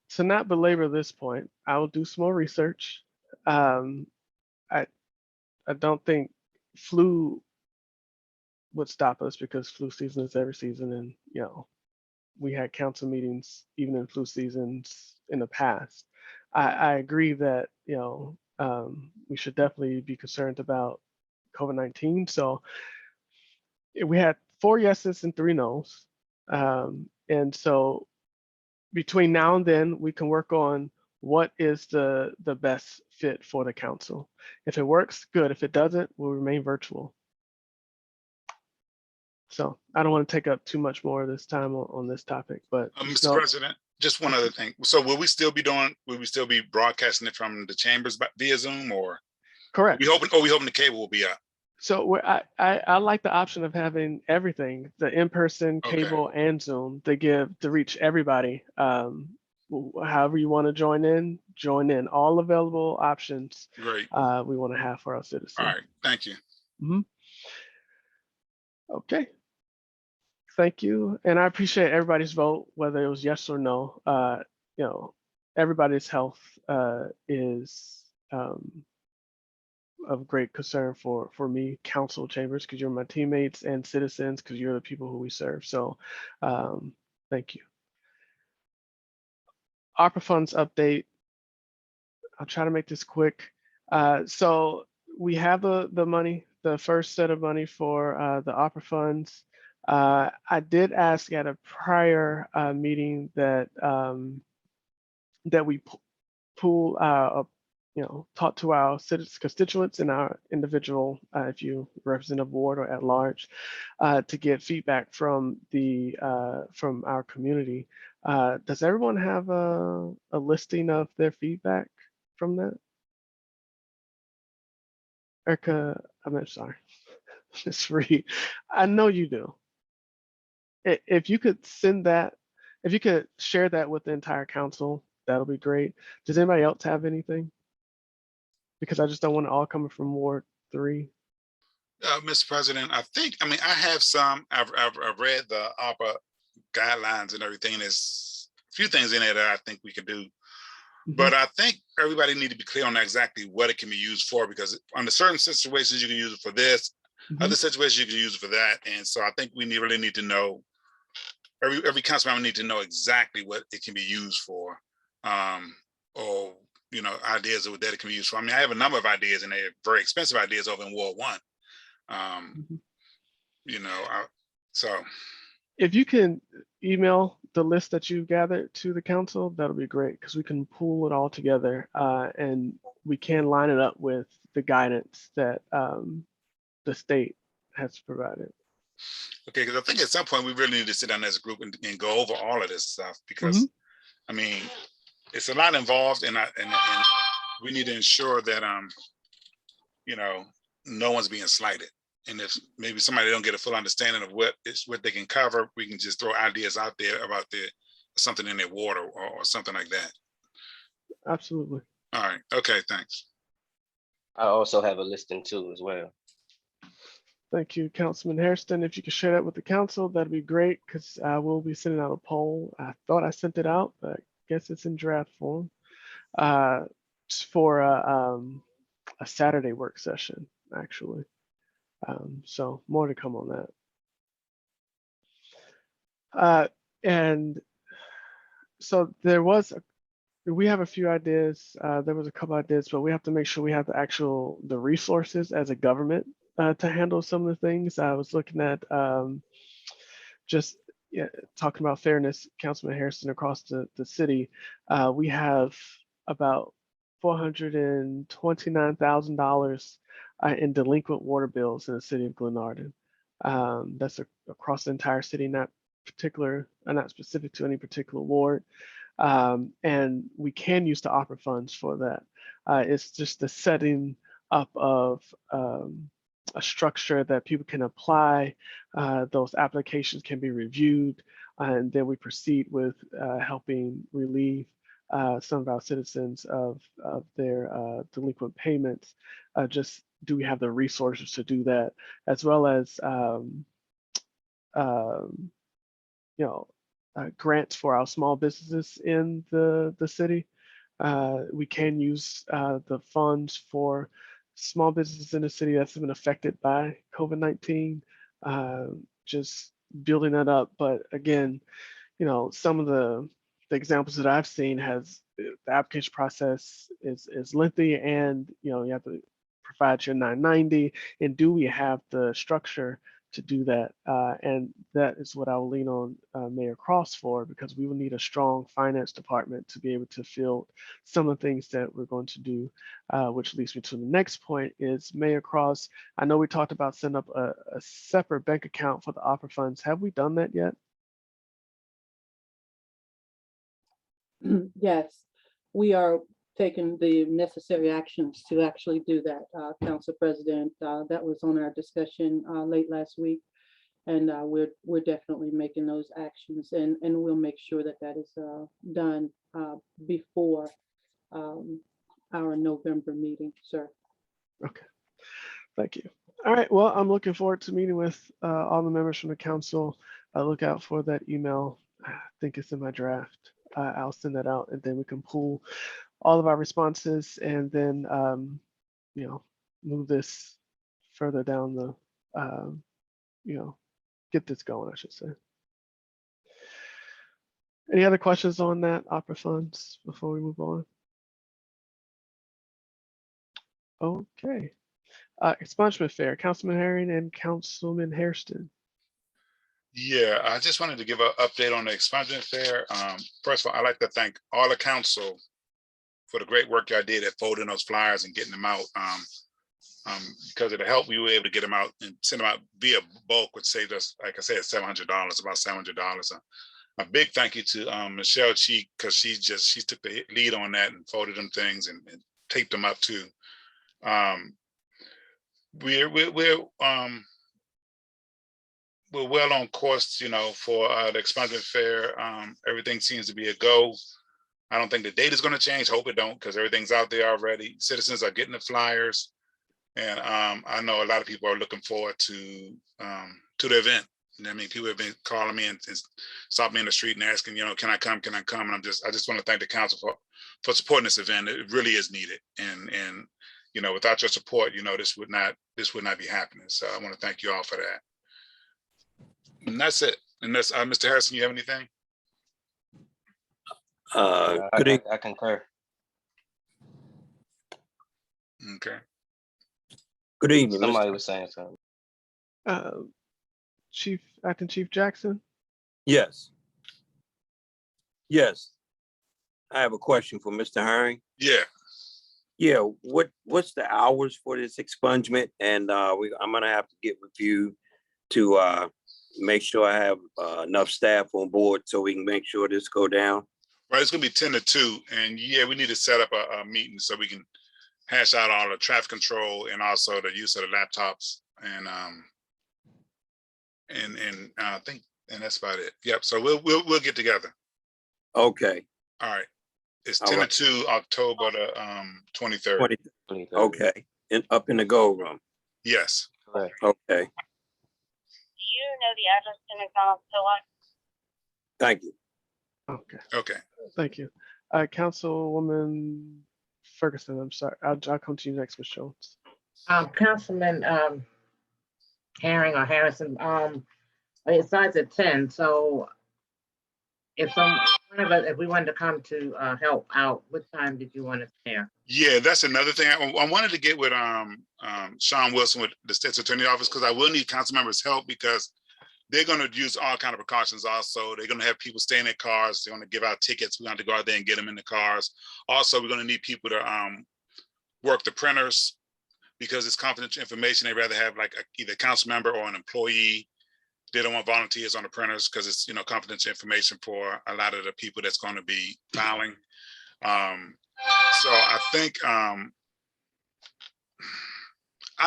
A: to not belabor this point, I will do some more research. I I don't think flu would stop us because flu season is every season, and we had council meetings even in flu seasons in the past. I agree that we should definitely be concerned about COVID-19. So we had 4 yeses and 3 nos, and so between now and then we can work on what is the best fit for the council. If it works, good. If it doesn't, we'll remain virtual. So I don't want to take up too much more of this time on this topic, but
F: Mr. President, just one other thing. So will we still be broadcasting it from the chambers via Zoom, or
A: correct.
F: we hoping the cable will be up?
A: So I like the option of having everything, the in-person,
F: Okay.
A: cable, and Zoom to reach everybody. However you want to join in. All available options.
F: Great.
A: We want to have for our citizens.
F: All right. Thank you.
A: Okay. Thank you, and I appreciate everybody's vote, whether it was yes or no. Everybody's health is of great concern for me, council chambers, because you're my teammates, and citizens, because you're the people who we serve. So thank you. ARPA funds update. I'll try to make this quick. So we have the money, the first set of money for the ARPA funds. I did ask at a prior meeting that we pool talk to our constituents in our individual, if you represent a ward or at large, to get feedback from our community. Does everyone have a listing of their feedback from that? Erica, I'm sorry, Ms. Reed, I know you do. If you could send that, if you could share that with the entire council, that'll be great. Does anybody else have anything? Because I just don't want it all coming from Ward 3.
F: Mr. President, I have some. I've read the ARPA guidelines and everything. There's a few things in there that I think we could do. But I think everybody need to be clear on exactly what it can be used for, because under certain situations you can use it for this, other situations you can use it for that. And so I think we really need to know, every council member need to know exactly what it can be used for, or ideas of what that it can be used for. I mean, I have a number of ideas, and they're very expensive ideas over in Ward 1. So
A: if you can email the list that you've gathered to the council, that'll be great, because we can pool it all together, and we can line it up with the guidance that the state has provided.
F: Okay, because I think at some point we really need to sit down as a group and go over all of this stuff, because I mean, it's a lot involved, and we need to ensure that no one's being slighted. And if maybe somebody don't get a full understanding of what they can cover, we can just throw ideas out there about something in their water or something like that.
A: Absolutely.
F: All right. Okay. Thanks.
E: I also have a listing too as well.
A: Thank you, Councilman Hairston. If you could share that with the council, that'd be great, because I will be sending out a poll. I thought I sent it out, but I guess it's in draft form for a Saturday work session, actually. So more to come on that. And so we have a few ideas. There was a couple ideas, but we have to make sure we have the resources as a government to handle some of the things. I was looking at talking about fairness, Councilman Harrison, across the city. We have about $429,000 in delinquent water bills in the city of Glennardon. That's across the entire city, not specific to any particular ward. And we can use the ARPA funds for that. It's just the setting up of a structure that people can apply. Those applications can be reviewed, and then we proceed with helping relieve some of our citizens of their delinquent payments. Just do we have the resources to do that, as well as grants for our small businesses in the city. We can use the funds for small businesses in the city that's been affected by COVID-19, just building that up. But again, some of the examples that I've seen has the application process is lengthy, and you have to provide your 990. And do we have the structure to do that? And that is what I will lean on Mayor Cross for, because we will need a strong finance department to be able to field some of the things that we're going to do, which leads me to the next point is Mayor Cross. I know we talked about setting up a separate bank account for the opera funds. Have we done that yet?
G: Yes, we are taking the necessary actions to actually do that, Council President. That was on our discussion late last week, and we're definitely making those actions, and we'll make sure that that is done before our November meeting, sir.
A: Okay, thank you. All right, well, I'm looking forward to meeting with all the members from the council. Look out for that email. I think it's in my draft. I'll send that out, and then we can pull all of our responses, and then move this further down the get this going, I should say. Any other questions on that opera funds before we move on? Okay. Expungement fair, Councilman Herring and Councilman Hairston.
F: Yeah, I just wanted to give an update on the expungement fair. First of all, I'd like to thank all the council for the great work y'all did at folding those flyers and getting them out. Because of the help, we were able to get them out and send them out via bulk, which saved us, like I said, $700, about $700. A big thank you to Michelle Cheek, because she took the lead on that and folded them things and taped them up too. We're well on course, for the expungement fair. Everything seems to be a go. I don't think the date is going to change. Hope it don't, because everything's out there already. Citizens are getting the flyers, and I know a lot of people are looking forward to the event. I mean, people have been calling me and stopping me in the street and asking, can I come? Can I come? And I just want to thank the council for supporting this event. It really is needed, and without your support, this would not be happening. So I want to thank you all for that. And that's it. Unless Mr. Harrison, you have anything?
E: I concur.
F: Okay.
L: Good evening.
E: Somebody was saying something.
A: Acting Chief Jackson.
L: Yes. Yes. I have a question for Mr. Herring.
F: Yeah.
L: Yeah. What's the hours for this expungement? And I'm gonna have to get with you to make sure I have enough staff on board so we can make sure this go down.
F: Right, it's gonna be 10 to 2, and yeah, we need to set up a meeting so we can hash out all the traffic control and also the use of the laptops, and I think, and that's about it. Yep. So we'll get together.
L: Okay.
F: All right. It's
L: All
F: 10
L: right.
F: to 2, October the 23rd.
L: 23rd. Okay. Up in the gold room.
F: Yes.
E: Correct.
L: Okay.
M: Do you know the address to McDonald's Pillow?
L: Thank you.
A: Okay.
F: Okay.
A: Thank you. Councilwoman Ferguson, I'm sorry. I'll come to you next, Ms. Jones.
B: Councilman Herring or Harrison, it starts at 10. So if if we wanted to come to help out, what time did you want us there?
F: Yeah, that's another thing. I wanted to get with Sean Wilson with the State's Attorney Office, because I will need council members' help, because they're going to use all kind of precautions. Also, they're going to have people stay in their cars. They're going to give out tickets. We're going to go out there and get them in the cars. Also, we're going to need people to work the printers, because it's confidential information. They'd rather have like either a council member or an employee. They don't want volunteers on the printers, because it's confidential information for a lot of the people that's going to be filing. So I think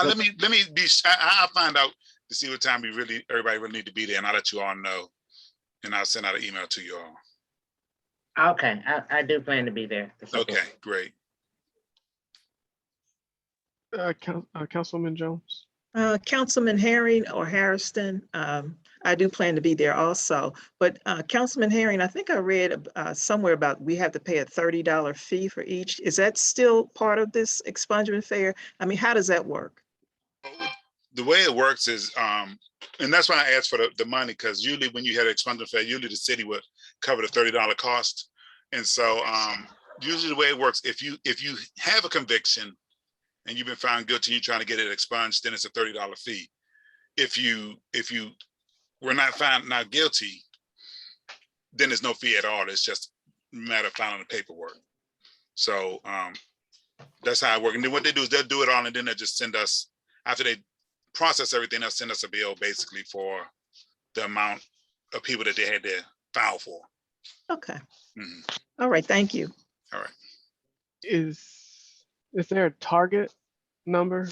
F: let me be. I'll find out to see what time everybody really need to be there, and I'll let you all know, and I'll send out an email to you all.
B: Okay, I do plan to be there.
F: Okay, great.
A: Councilwoman Jones.
C: Councilman Herring or Harrison, I do plan to be there also, but Councilman Herring, I think I read somewhere about we have to pay a $30 fee for each. Is that still part of this expungement fair? I mean, how does that work?
F: The way it works is, and that's why I asked for the money, because usually when you had an expungement fair, usually the city would cover the $30 cost. And so usually the way it works, if you have a conviction and you've been found guilty, you're trying to get it expunged, then it's a $30 fee. If you were not found not guilty, then there's no fee at all. It's just a matter of filing the paperwork. So that's how it works. And then what they do is they'll do it all, and then they'll just send us, after they process everything, they'll send us a bill basically for the amount of people that they had to file for.
C: Okay.
F: Mhm.
C: All right. Thank you.
F: All right.
A: Is there a target number?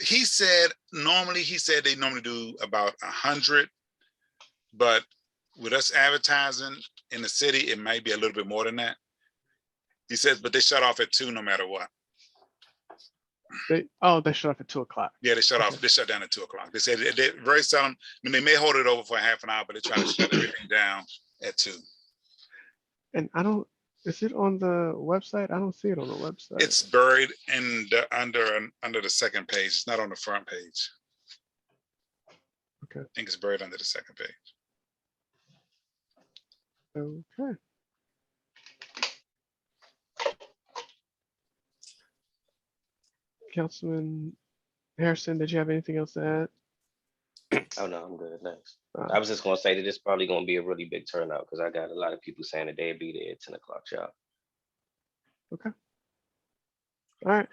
F: He said they normally do about 100, but with us advertising in the city, it might be a little bit more than that. He says, but they shut off at 2 no matter what.
A: They shut off at 2 o'clock.
F: Yeah, they shut off. They shut down at 2 o'clock. They said they very seldom. I mean, they may hold it over for half an hour, but they try to shut everything down at 2.
A: And is it on the website? I don't see it on the website.
F: It's buried in under the second page. It's not on the front page.
A: Okay.
F: I think it's buried under the second page.
A: Okay. Councilman Harrison, did you have anything else to add?
E: Oh no, I'm good. Thanks. I was just gonna say that it's probably gonna be a really big turnout because I got a lot of people saying that they'd be there at 10 o'clock sharp.
A: Okay. All right.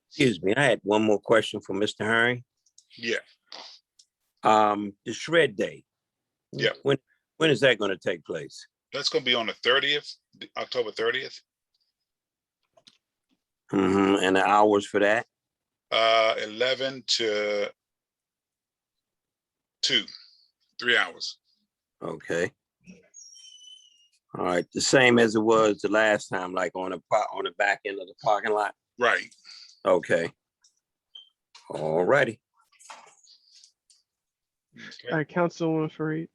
L: Excuse me, I had one more question for Mr. Herring.
F: Yeah.
L: The shred day.
F: Yeah.
L: When is that going to take place?
F: That's gonna be on the 30th, October 30th.
L: And the hours for that?
F: 11 to 2, 3 hours.
L: Okay. All right, the same as it was the last time, like on the back end of the parking lot?
F: Right.
L: Okay. All righty.
A: All right, Councilwoman Fareed.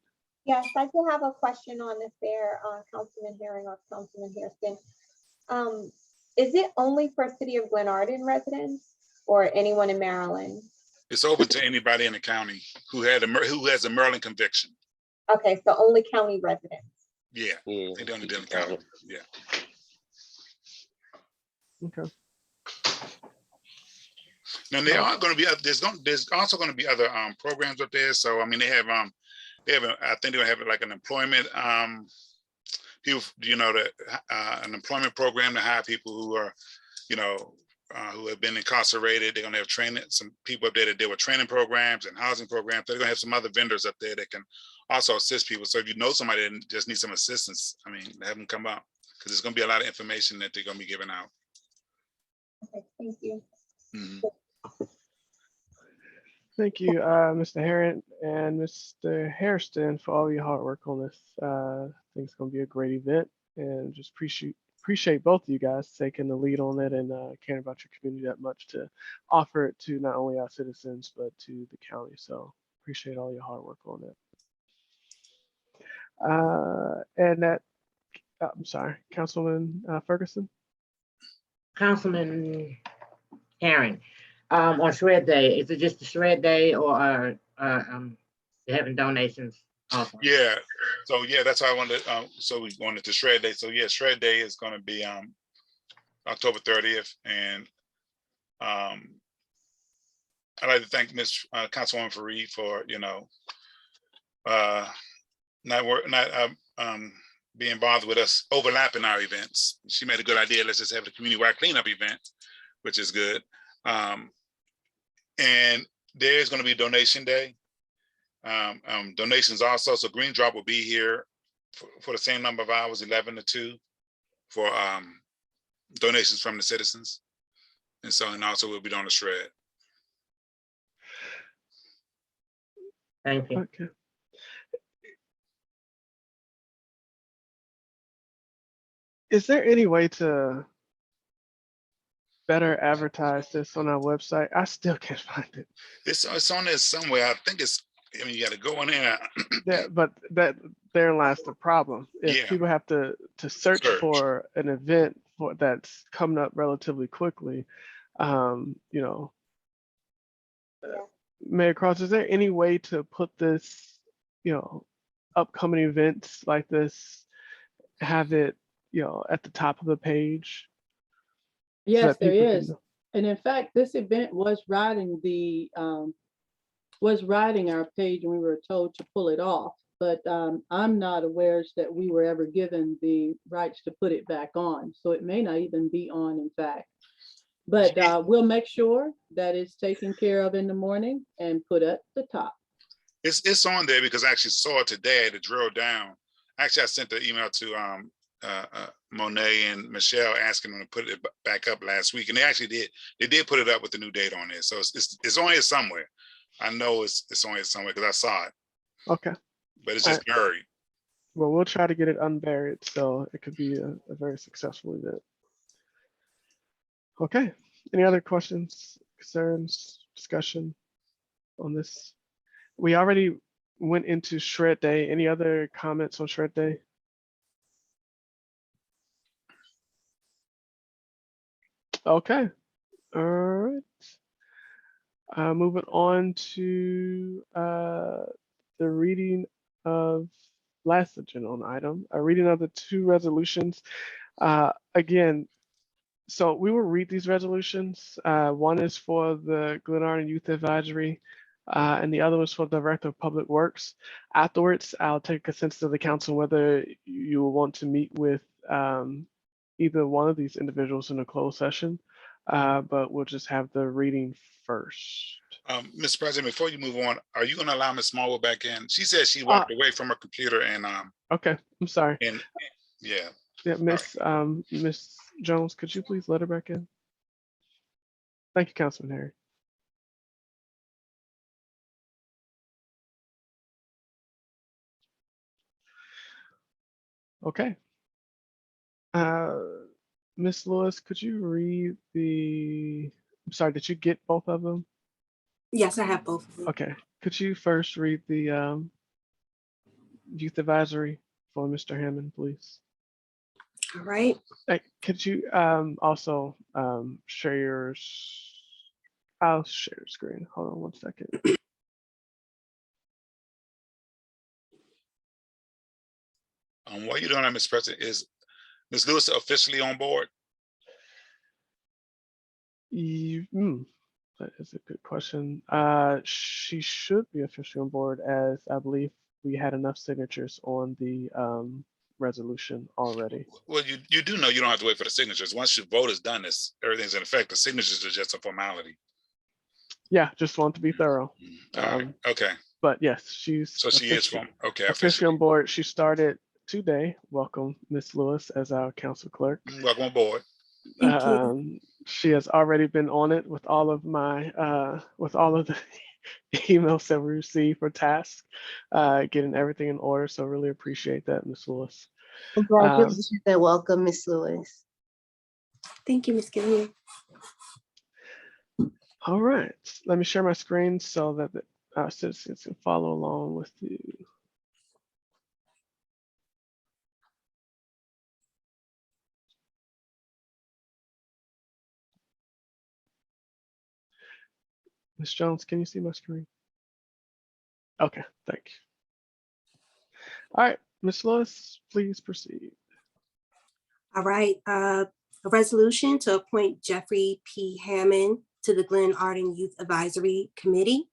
H: Yes, I do have a question on the fair, Councilman Herring or Councilman Hairston. Is it only for City of Glennardon residents or anyone in Maryland?
F: It's open to anybody in the county who has a Maryland conviction.
H: Okay, so only county residents.
F: Yeah. They don't deal in the county. Yeah.
A: Okay.
F: Now there are going to be there's also going to be other programs up there. So I mean they have I think they're gonna have like an employment people, an employment program to hire people who are, who have been incarcerated. They're gonna have training, some people up there that deal with training programs and housing programs. They're gonna have some other vendors up there that can also assist people. So if you know somebody that just needs some assistance, I mean, have them come out because there's gonna be a lot of information that they're gonna be giving out.
H: Okay, thank you.
F: Mhm.
A: Thank you, Mr. Herring and Mr. Hairston, for all your hard work on this. I think it's going to be a great event, and just appreciate both of you guys taking the lead on it and caring about your community that much to offer it to not only our citizens but to the county. So appreciate all your hard work on it. And that, I'm sorry, Councilman Ferguson.
B: Councilman Herring, on Shred Day, is it just the Shred Day or they having donations also?
F: Yeah. So yeah, that's how I wanted. So we wanted to Shred Day. So yeah, Shred Day is going to be October 30th, and I'd like to thank Ms. Councilwoman Fareed for not being bothered with us overlapping our events. She made a good idea. Let's just have the community-wide cleanup event, which is good. And there's going to be donation day. Donations also. So Green Drop will be here for the same number of hours, 11 to 2, for donations from the citizens. And also we'll be doing a shred.
B: Thank you.
A: Okay. Is there any way to better advertise this on our website. I still can't find it.
F: It's on there somewhere. I think it's, I mean, you gotta go in there.
A: Yeah, but there lies the problem. If
F: Yeah.
A: people have to search
F: Search.
A: for an event that's coming up relatively quickly, you know, Mayor Cross, is there any way to put this, you know, upcoming events like this, have it, you know, at the top of the page?
G: Yes,
A: that
G: there
A: people
G: is.
A: can-
G: And in fact, this event was riding our page and we were told to pull it off. But I'm not aware that we were ever given the rights to put it back on. So it may not even be on, in fact. But we'll make sure that it's taken care of in the morning and put at the top.
F: It's on there because I actually saw it today to drill down. Actually, I sent the email to Monet and Michelle asking them to put it back up last week, and they actually did. They did put it up with the new date on it, so it's on here somewhere. I know it's on here somewhere because I saw it,
A: Okay.
F: but it's just buried.
A: Well, we'll try to get it unburied so it could be a very successful event. Okay. Any other questions, concerns, discussion on this? We already went into Shred Day. Any other comments on Shred Day? Okay. All right. Moving on to the reading of last agenda item, a reading of the two resolutions. Again, so we will read these resolutions. One is for the Glennardon Youth Advisory, and the other was for the Director of Public Works. Afterwards, I'll take a consensus of the council whether you will want to meet with either one of these individuals in a closed session, but we'll just have the reading first.
F: Mr. President, before you move on, are you going to allow Ms. Smallwood back in? She said she walked away from her computer and
A: okay, I'm sorry.
F: And yeah.
A: Yeah, Miss Jones, could you please let her back in? Thank you, Councilman Harry. Okay. Miss Lewis, could you read I'm sorry, did you get both of them?
N: Yes, I have both of them.
A: Okay. Could you first read the youth advisory for Mr. Hammond, please?
N: All right.
A: Hey, could you also share yours? I'll share your screen. Hold on one second.
F: While you're doing that, Mr. President, is Ms. Lewis officially on board?
A: That is a good question. She should be officially on board, as I believe we had enough signatures on the resolution already.
F: Well, you do know you don't have to wait for the signatures. Once your vote is done, everything's in effect. The signatures are just a formality.
A: Yeah, just want to be thorough.
F: All right. Okay.
A: But yes, she's
F: So she is from
A: officially on board. She started today. Welcome, Miss Lewis, as our council clerk.
F: Welcome aboard.
N: Thank you.
A: She has already been on it with all of my with all of the emails that we received for tasks, getting everything in order. So really appreciate that, Miss Lewis.
D: Congratulations and welcome, Miss Lewis.
N: Thank you, Ms. Gillian.
A: All right, let me share my screen so that our citizens can follow along with you. Ms. Jones, can you see my screen? Okay, thank you. All right, Ms. Lewis, please proceed.
N: All right. A resolution to appoint Jeffrey P. Hammond to the Glennardon Youth Advisory Committee.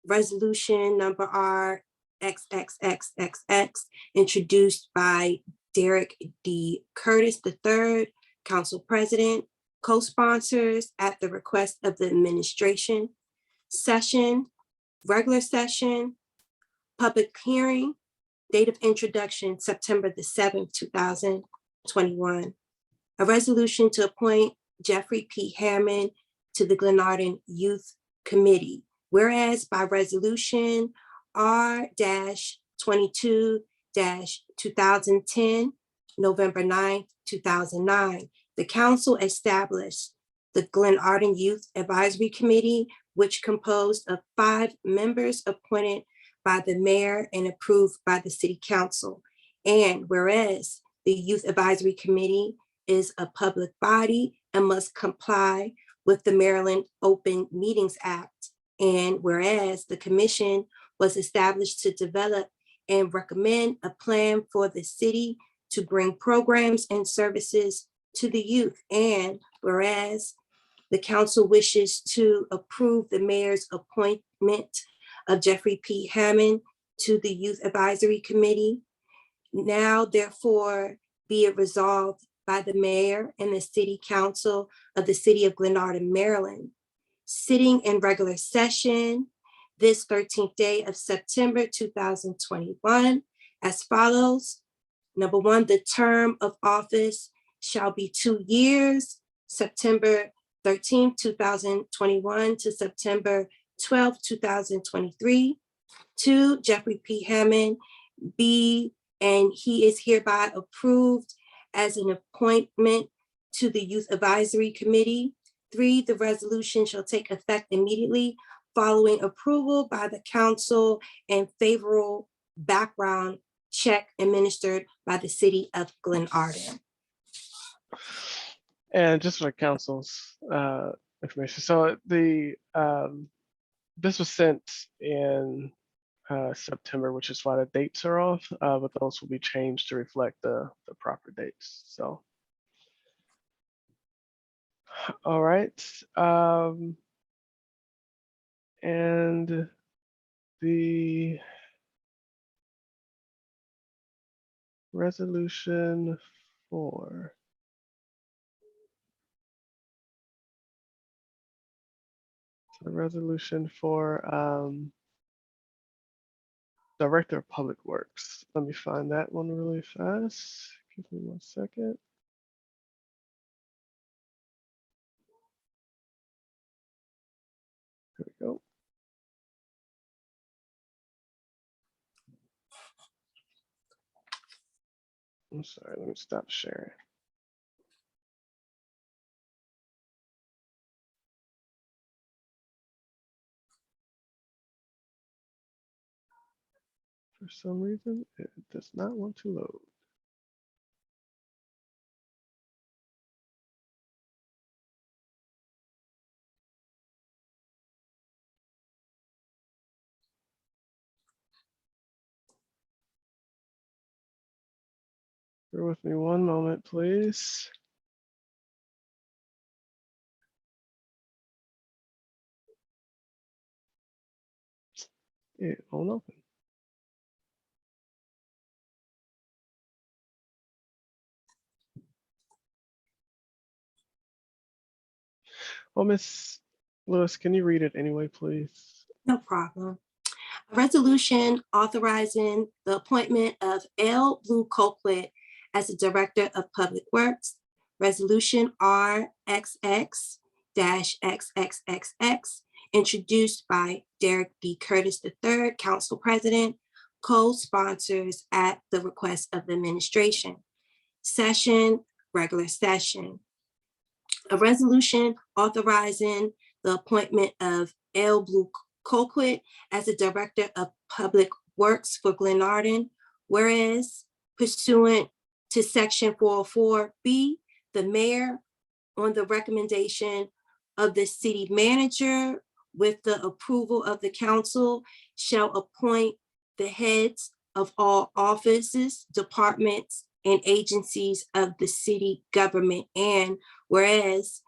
N: Resolution number RXXXXX, introduced by Derek D. Curtis III, Council President, co-sponsors at the request of the administration. Session, regular session, public hearing, date of introduction, September the 7th, 2021. A resolution to appoint Jeffrey P. Hammond to the Glennardon Youth Committee. Whereas by resolution R-22-2010, November 9th, 2009, the council established the Glennardon Youth Advisory Committee, which composed of 5 members appointed by the mayor and approved by the city council. And whereas the Youth Advisory Committee is a public body and must comply with the Maryland Open Meetings Act. And whereas the commission was established to develop and recommend a plan for the city to bring programs and services to the youth. And whereas the council wishes to approve the mayor's appointment of Jeffrey P. Hammond to the Youth Advisory Committee. Now, therefore, be it resolved by the mayor and the city council of the city of Glennardon, Maryland, sitting in regular session this 13th day of September 2021 as follows. Number 1, the term of office shall be 2 years, September 13th, 2021 to September 12th, 2023. 2, Jeffrey P. Hammond be and he is hereby approved as an appointment to the Youth Advisory Committee. 3, the resolution shall take effect immediately following approval by the council and favorable background check administered by the city of Glennardon.
A: And just for the council's information, so the this was sent in September, which is why the dates are off, but those will be changed to reflect the proper dates. So, all right, and the resolution for Director of Public Works. Let me find that one really fast. Give me 1 second. There we go. I'm sorry, let me stop sharing. For some reason, it does not want to load. Bear with me 1 moment, please. It won't open. Well, Miss Lewis, can you read it anyway, please?
N: No problem. A resolution authorizing the appointment of L. Blue Colquitt as the Director of Public Works, Resolution RXX-XXXX, introduced by Derek D. Curtis III, Council President, co-sponsors at the request of the administration. Session, regular session. A resolution authorizing the appointment of L. Blue Colquitt as the Director of Public Works for Glennardon, whereas pursuant to Section 404B, the mayor, on the recommendation of the city manager with the approval of the council, shall appoint the heads of all offices, departments, and agencies of the city government. And whereas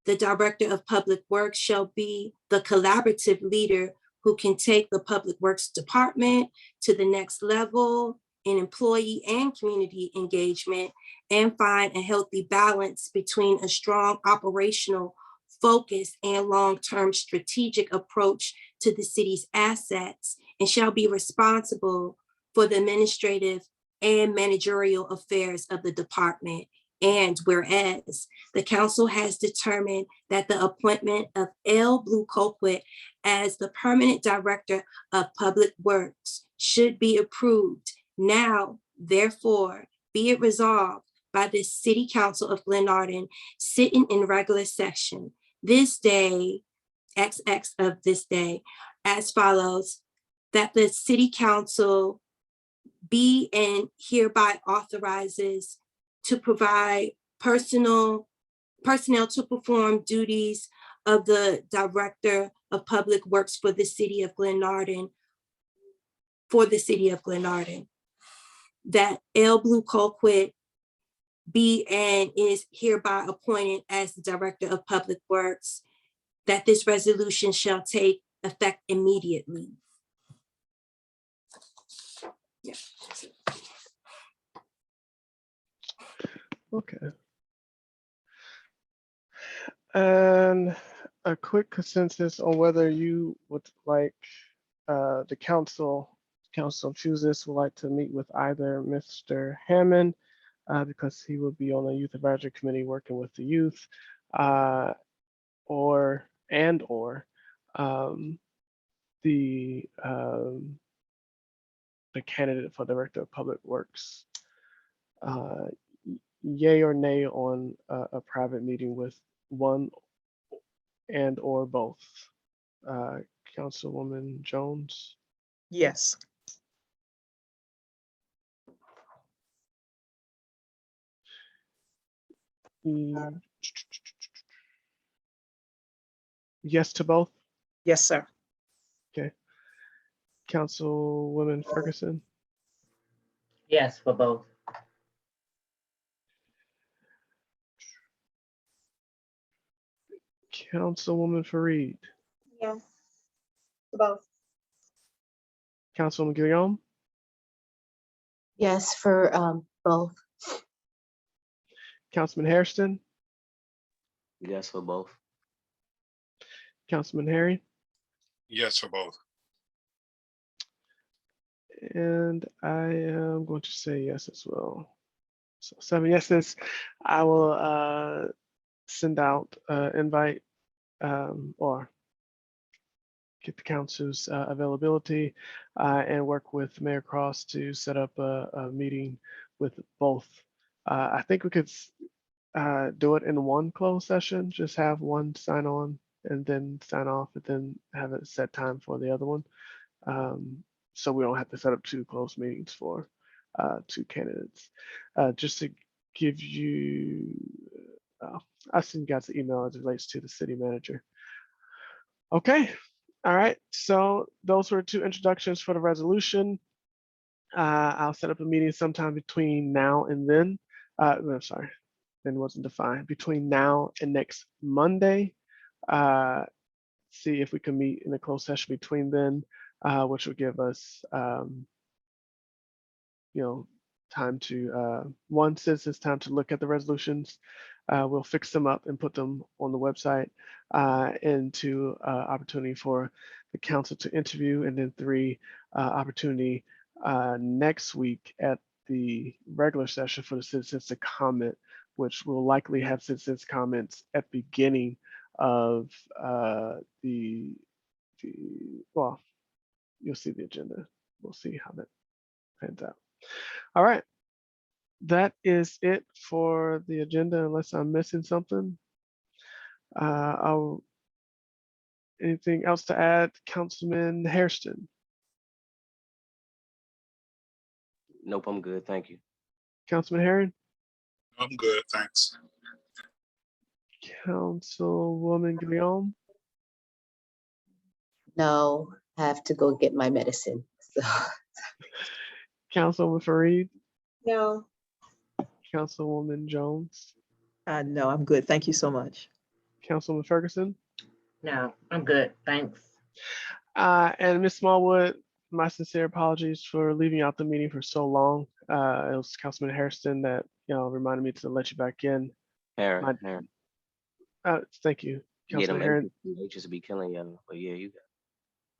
N: the Director of Public Works shall be the collaborative leader who can take the Public Works Department to the next level in employee and community engagement and find a healthy balance between a strong operational focus and long-term strategic approach to the city's assets, and shall be responsible for the administrative and managerial affairs of the department. And whereas the council has determined that the appointment of L. Blue Colquitt as the permanent Director of Public Works should be approved. Now, therefore, be it resolved by the City Council of Glennardon sitting in regular session this day, XX of this day, as follows, that the City Council be and hereby authorizes to provide personnel to perform duties of the Director of Public Works for the City of Glennardon, that L. Blue Colquitt be and is hereby appointed as the Director of Public Works, that this resolution shall take effect immediately. Yeah.
A: Okay. And a quick consensus on whether you would like the council chooses would like to meet with either Mr. Hammond, because he will be on the youth advisory committee working with the youth, or the candidate for Director of Public Works. Yay or nay on a private meeting with one and or both. Councilwoman Jones.
C: Yes.
A: Yes to both.
C: Yes, sir.
A: Okay. Councilwoman Ferguson.
B: Yes, for both.
A: Councilwoman Fareed.
H: Yes, for both.
A: Councilwoman Guillaume.
D: Yes, for both.
A: Councilman Hairston.
E: Yes for both.
A: Councilman Harry.
F: Yes for both.
A: And I am going to say yes as well. So 7 yeses. I will send out invite or get the council's availability and work with Mayor Cross to set up a meeting with both. I think we could do it in one closed session, just have one sign on and then sign off and then have a set time for the other one. So we don't have to set up two closed meetings for two candidates. Just to give you, I'll send you guys an email as it relates to the city manager. Okay, all right, so those were two introductions for the resolution. I'll set up a meeting sometime between now and then. No, sorry, then wasn't defined. Between now and next Monday. See if we can meet in a closed session between then, which will give us, time to, one citizen's time to look at the resolutions. We'll fix them up and put them on the website, and two, opportunity for the council to interview, and then three, opportunity next week at the regular session for the citizens to comment, which will likely have citizens comments at the beginning of well, you'll see the agenda. We'll see how that pans out. All right. That is it for the agenda, unless I'm missing something. Anything else to add, Councilman Hairston?
E: Nope, I'm good. Thank you.
A: Councilman Herring?
F: I'm good, thanks.
A: Councilwoman Guillaume?
D: No, I have to go get my medicine. So.
A: Councilwoman Fareed?
H: No.
A: Councilwoman Jones?
C: No, I'm good. Thank you so much.
A: Councilwoman Ferguson?
B: No, I'm good, thanks.
A: And Ms. Smallwood, my sincere apologies for leaving you out the meeting for so long. It was Councilman Hairston that reminded me to let you back in.
E: Aaron.
A: Thank you,
E: Yeah,
A: Councilman Aaron.
E: they just be killing you. But yeah, you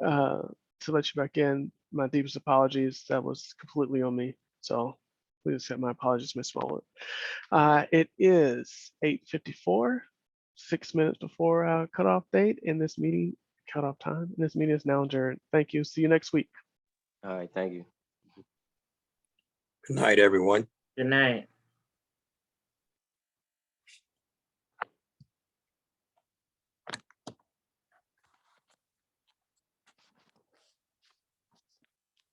A: To let you back in, my deepest apologies. That was completely on me. So please accept my apologies, Ms. Smallwood. It is 8:54, 6 minutes before our cutoff date in this meeting, cutoff time. And this meeting is now adjourned. Thank you. See you next week.
E: All right, thank you.
L: Good night, everyone.
B: Good night.